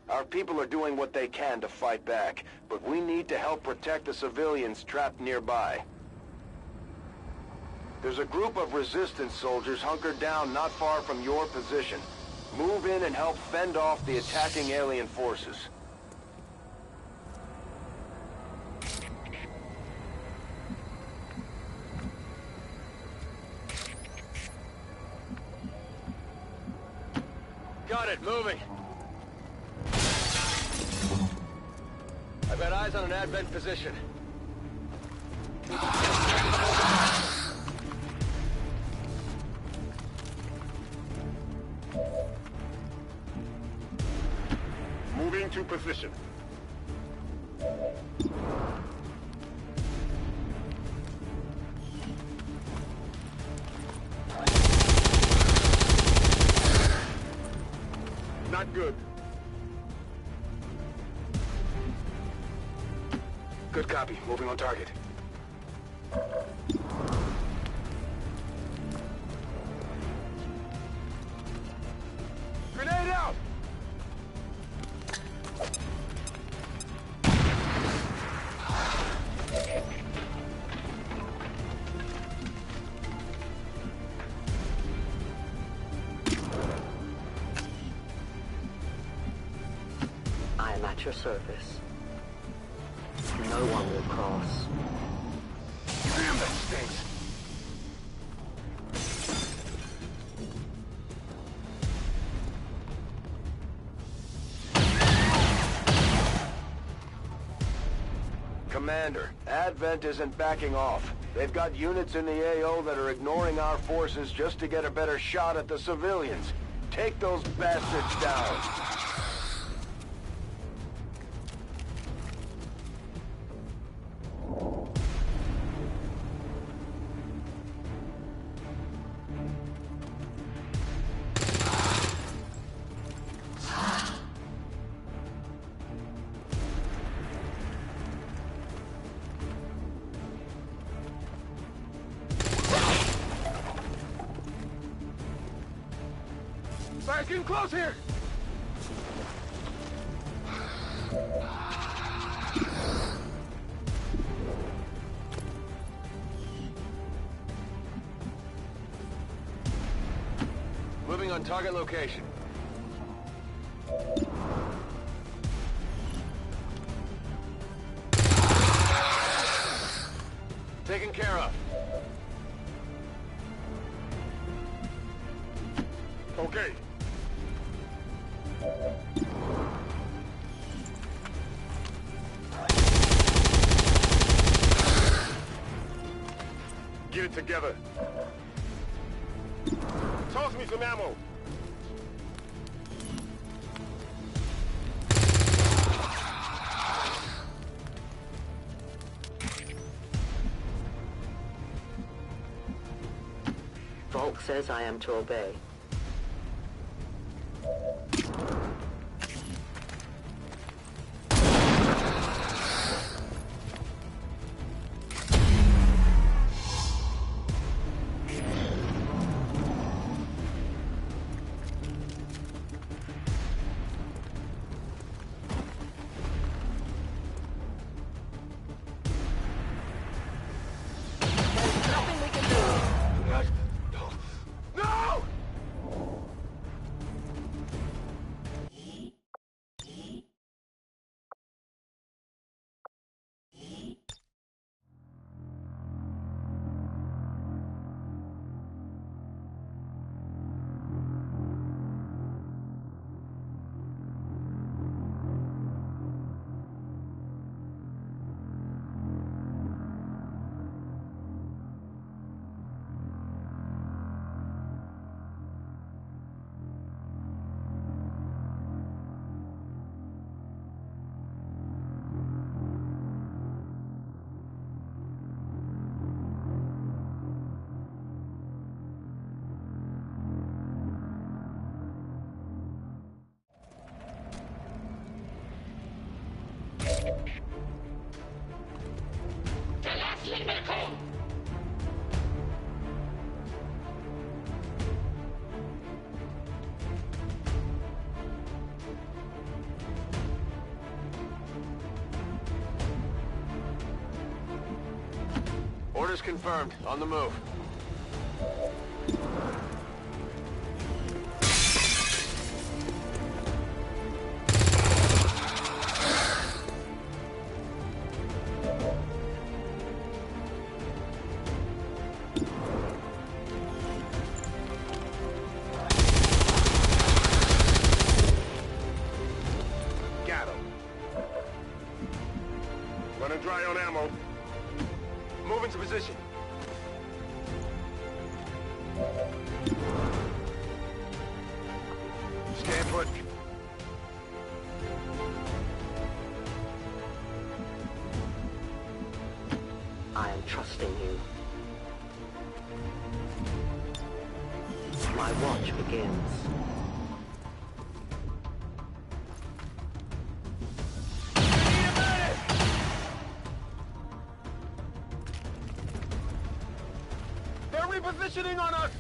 Our people are doing what they can to fight back, but we need to help protect the civilians trapped nearby. There's a group of resistance soldiers hunkered down not far from your position. Move in and help fend off the attacking alien forces. Got it, moving. I've got eyes on an Advent position. Moving to position. Not good. Good copy. Moving on target. Grenade out! I am at your service. No one will cross. Damn, that stinks! Commander, Advent isn't backing off. They've got units in the AO that are ignoring our forces just to get a better shot at the civilians. Take those bastards down. Fire's getting close here! Moving on target location. Taken care of. Okay. Get it together. Toss me some ammo. Volk says I am to obey. Orders confirmed. On the move. Got him. Running dry on ammo. Move into position. Stand put. I am trusting you. My watch begins. They're repositioning on us!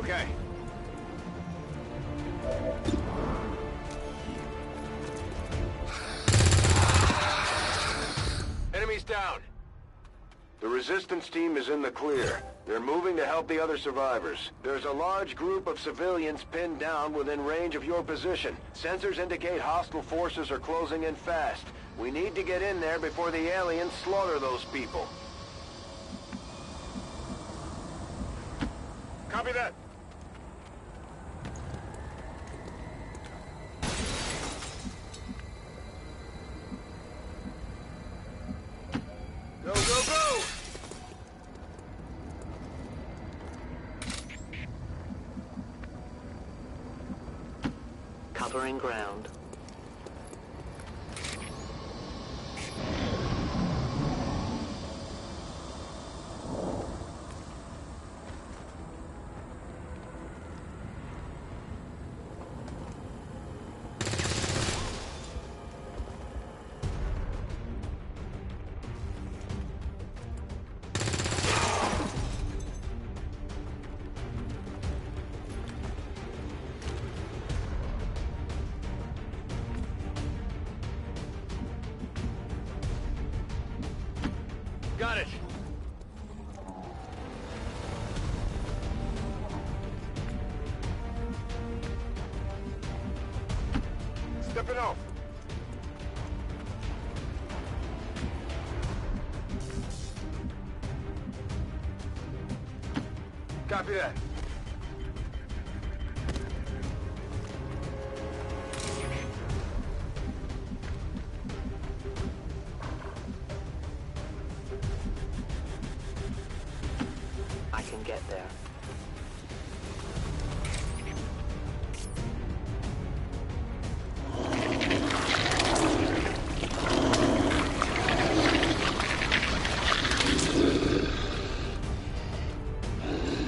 Okay. Enemies down. The resistance team is in the clear. They're moving to help the other survivors. There's a large group of civilians pinned down within range of your position. Sensors indicate hostile forces are closing in fast. We need to get in there before the aliens slaughter those people. Copy that. Go, go, go! Covering ground. Got it. Stepping off. Copy that. I can get there.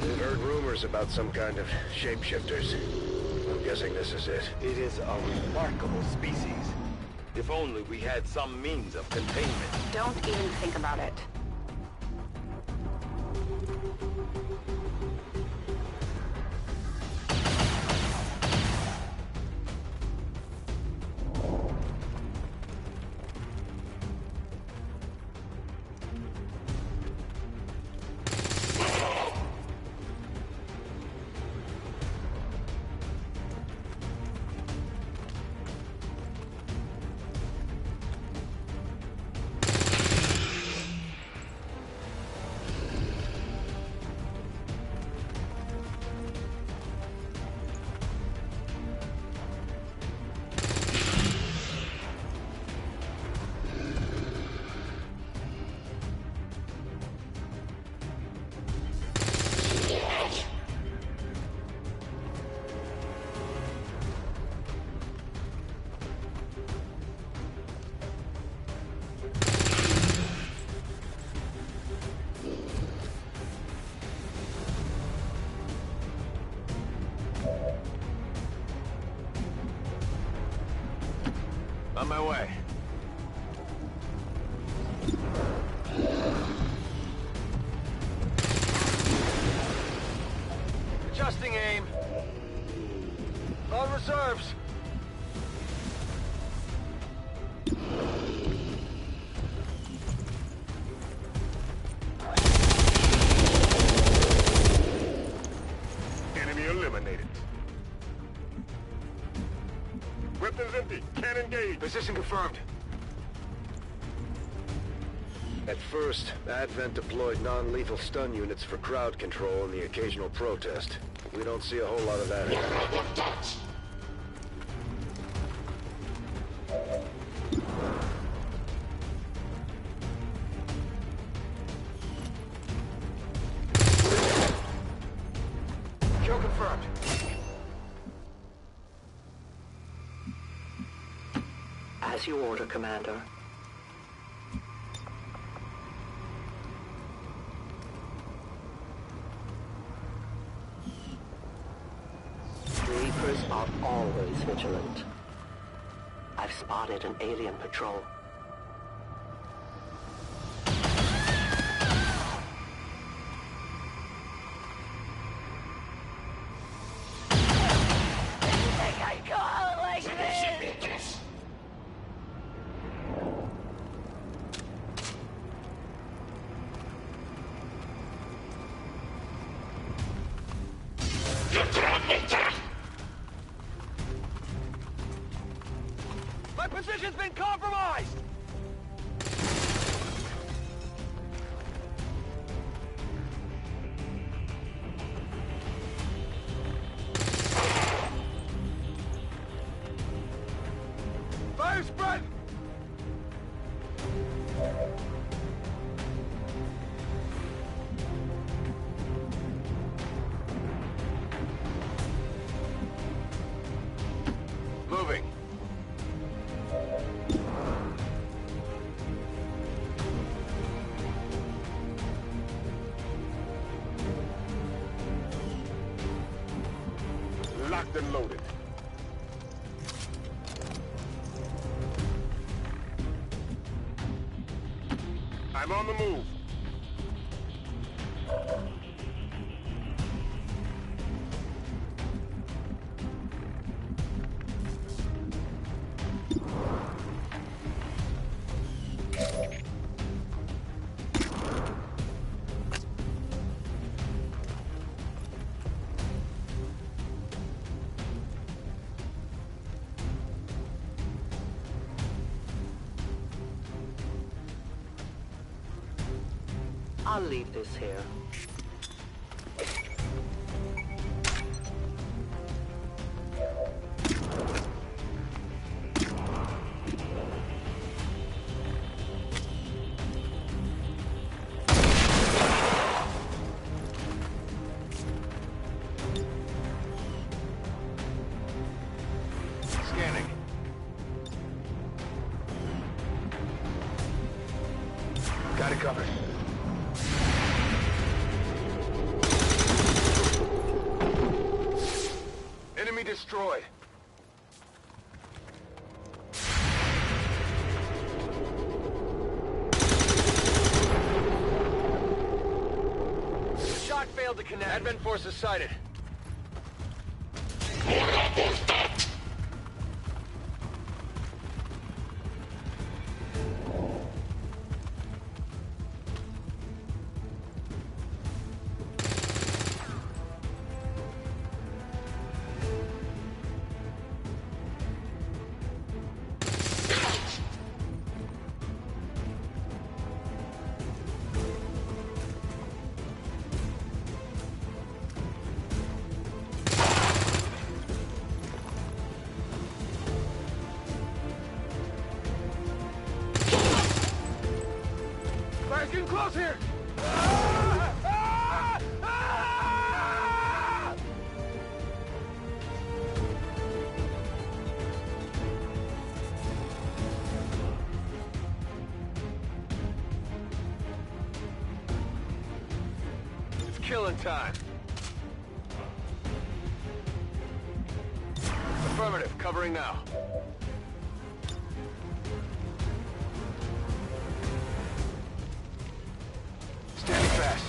We've heard rumors about some kind of shapeshifters. I'm guessing this is it. It is a remarkable species. If only we had some means of containment. Don't even think about it. away. Adjusting aim. On reserves. Enemy eliminated. Weapons empty. Can't engage. Position confirmed. At first, Advent deployed non-lethal stun units for crowd control and the occasional protest. We don't see a whole lot of that anymore. Kill confirmed. As you order, Commander. Reapers are always vigilant. I've spotted an alien patrol. My position's been compromised! Fire spread! Moving. Locked and loaded. I'm on the move. I'll leave this here. Scanning. Got it covered. Enemy destroyed. Shot failed to connect. Advent forces sighted. Fire's getting close here! It's killing time. Affirmative, covering now. fast.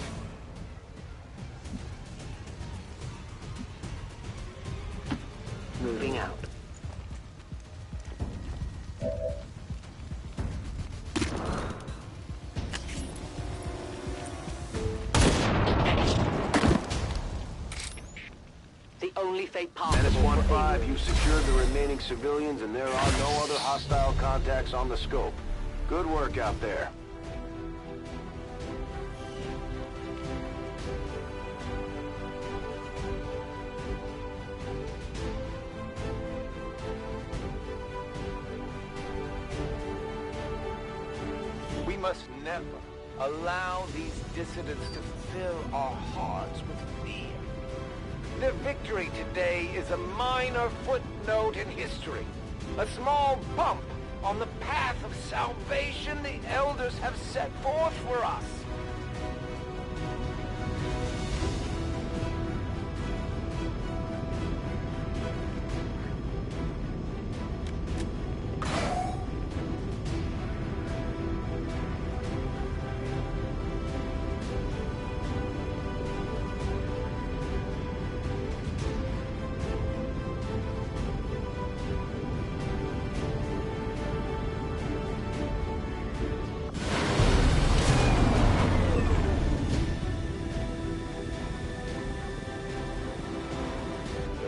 Moving out. The only fate possible. Menace 1-5, you secured the remaining civilians and there are no other hostile contacts on the scope. Good work out there. We must never allow these dissidents to fill our hearts with fear. Their victory today is a minor footnote in history. A small bump on the path of salvation the Elders have set forth for us.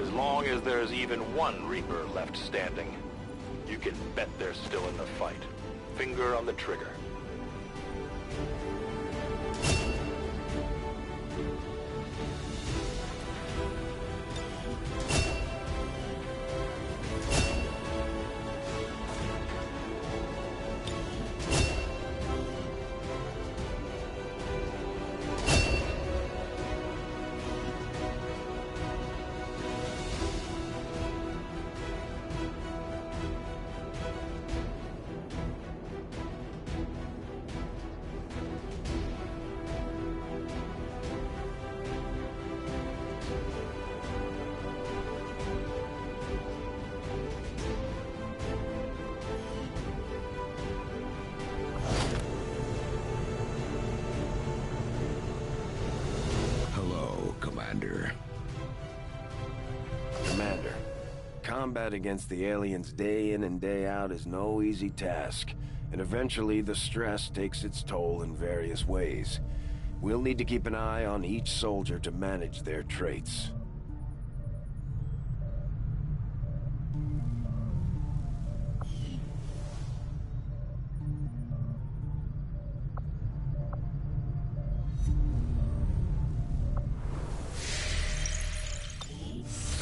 As long as there's even one Reaper left standing, you can bet they're still in the fight. Finger on the trigger. Commander. Commander, combat against the aliens day in and day out is no easy task, and eventually the stress takes its toll in various ways. We'll need to keep an eye on each soldier to manage their traits.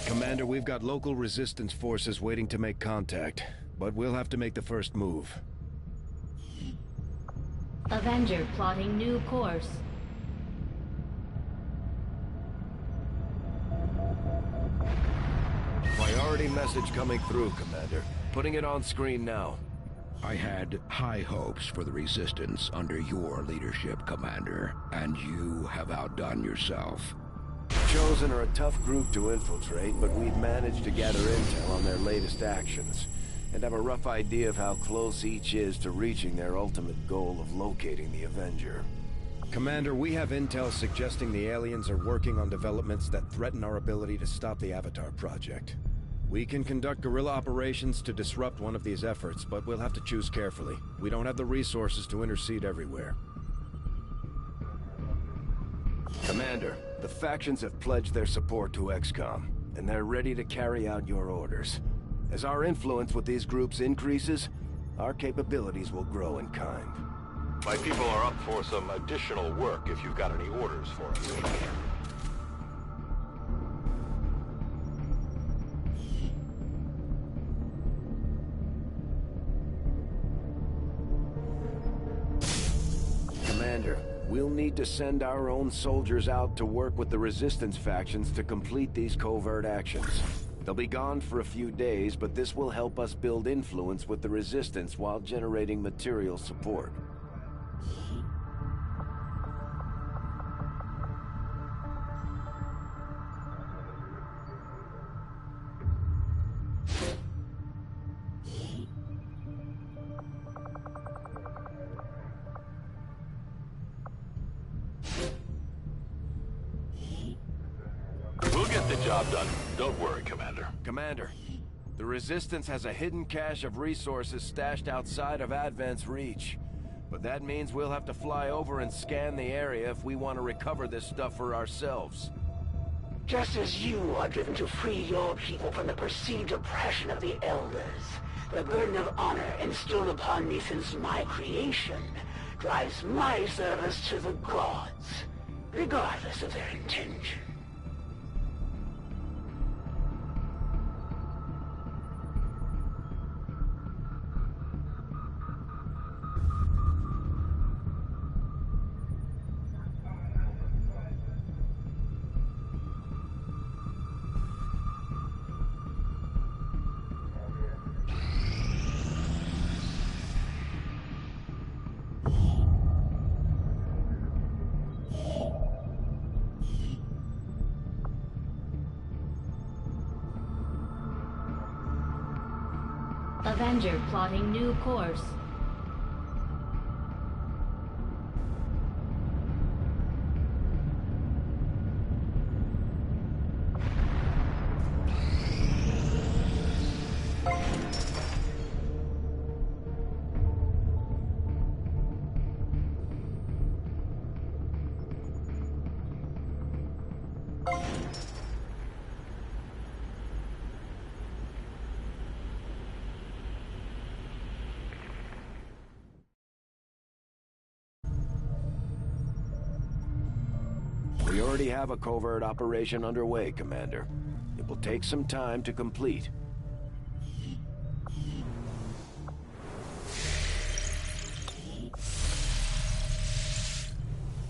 Commander, we've got local resistance forces waiting to make contact, but we'll have to make the first move. Avenger plotting new course. Priority message coming through, Commander. Putting it on screen now. I had high hopes for the Resistance under your leadership, Commander, and you have outdone yourself. Chosen are a tough group to infiltrate, but we've managed to gather intel on their latest actions, and have a rough idea of how close each is to reaching their ultimate goal of locating the Avenger. Commander, we have intel suggesting the aliens are working on developments that threaten our ability to stop the Avatar project. We can conduct guerrilla operations to disrupt one of these efforts, but we'll have to choose carefully. We don't have the resources to intercede everywhere. Commander, the factions have pledged their support to Xcom, and they're ready to carry out your orders. As our influence with these groups increases, our capabilities will grow in kind. My people are up for some additional work if you've got any orders for us. Commander, we'll need to send our own soldiers out to work with the Resistance factions to complete these covert actions. They'll be gone for a few days, but this will help us build influence with the Resistance while generating material support. job done. Don't worry, Commander. Commander, the Resistance has a hidden cache of resources stashed outside of Advent's reach. But that means we'll have to fly over and scan the area if we want to recover this stuff for ourselves. Just as you are driven to free your people from the perceived oppression of the Elders, the burden of honor instilled upon me since my creation drives my service to the gods, regardless of their intention. Avenger plotting new course. We already have a covert operation underway, Commander. It will take some time to complete.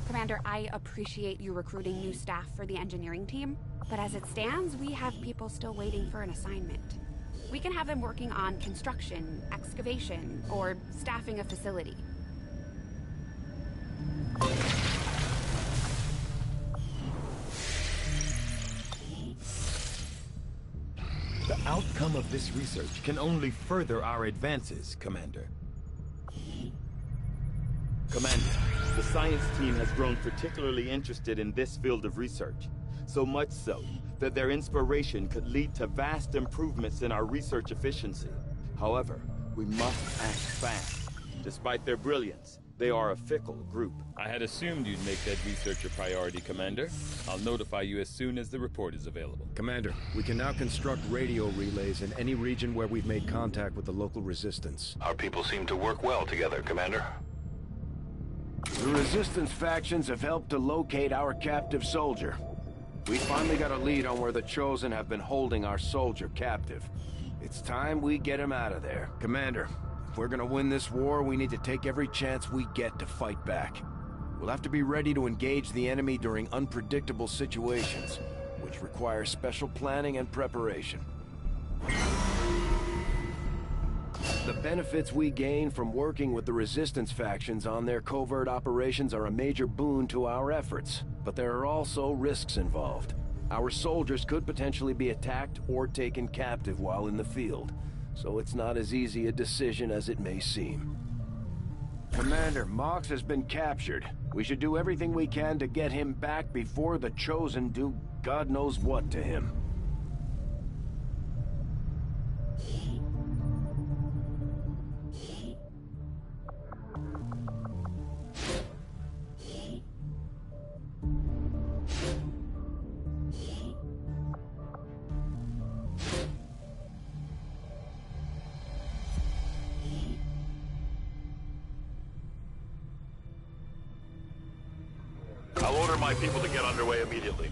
Commander, I appreciate you recruiting new staff for the engineering team, but as it stands, we have people still waiting for an assignment. We can have them working on construction, excavation, or staffing a facility. The outcome of this research can only further our advances, Commander. Commander, the science team has grown particularly interested in this field of research. So much so that their inspiration could lead to vast improvements in our research efficiency. However, we must act fast. Despite their brilliance, they are a fickle group. I had assumed you'd make that research a priority, Commander. I'll notify you as soon as the report is available. Commander, we can now construct radio relays in any region where we've made contact with the local resistance. Our people seem to work well together, Commander. The resistance factions have helped to locate our captive soldier. We finally got a lead on where the Chosen have been holding our soldier captive. It's time we get him out of there. Commander, if we're gonna win this war, we need to take every chance we get to fight back. We'll have to be ready to engage the enemy during unpredictable situations, which require special planning and preparation. The benefits we gain from working with the Resistance factions on their covert operations are a major boon to our efforts, but there are also risks involved. Our soldiers could potentially be attacked or taken captive while in the field, so it's not as easy a decision as it may seem. Commander, Mox has been captured. We should do everything we can to get him back before the Chosen do God knows what to him. I'll order my people to get underway immediately.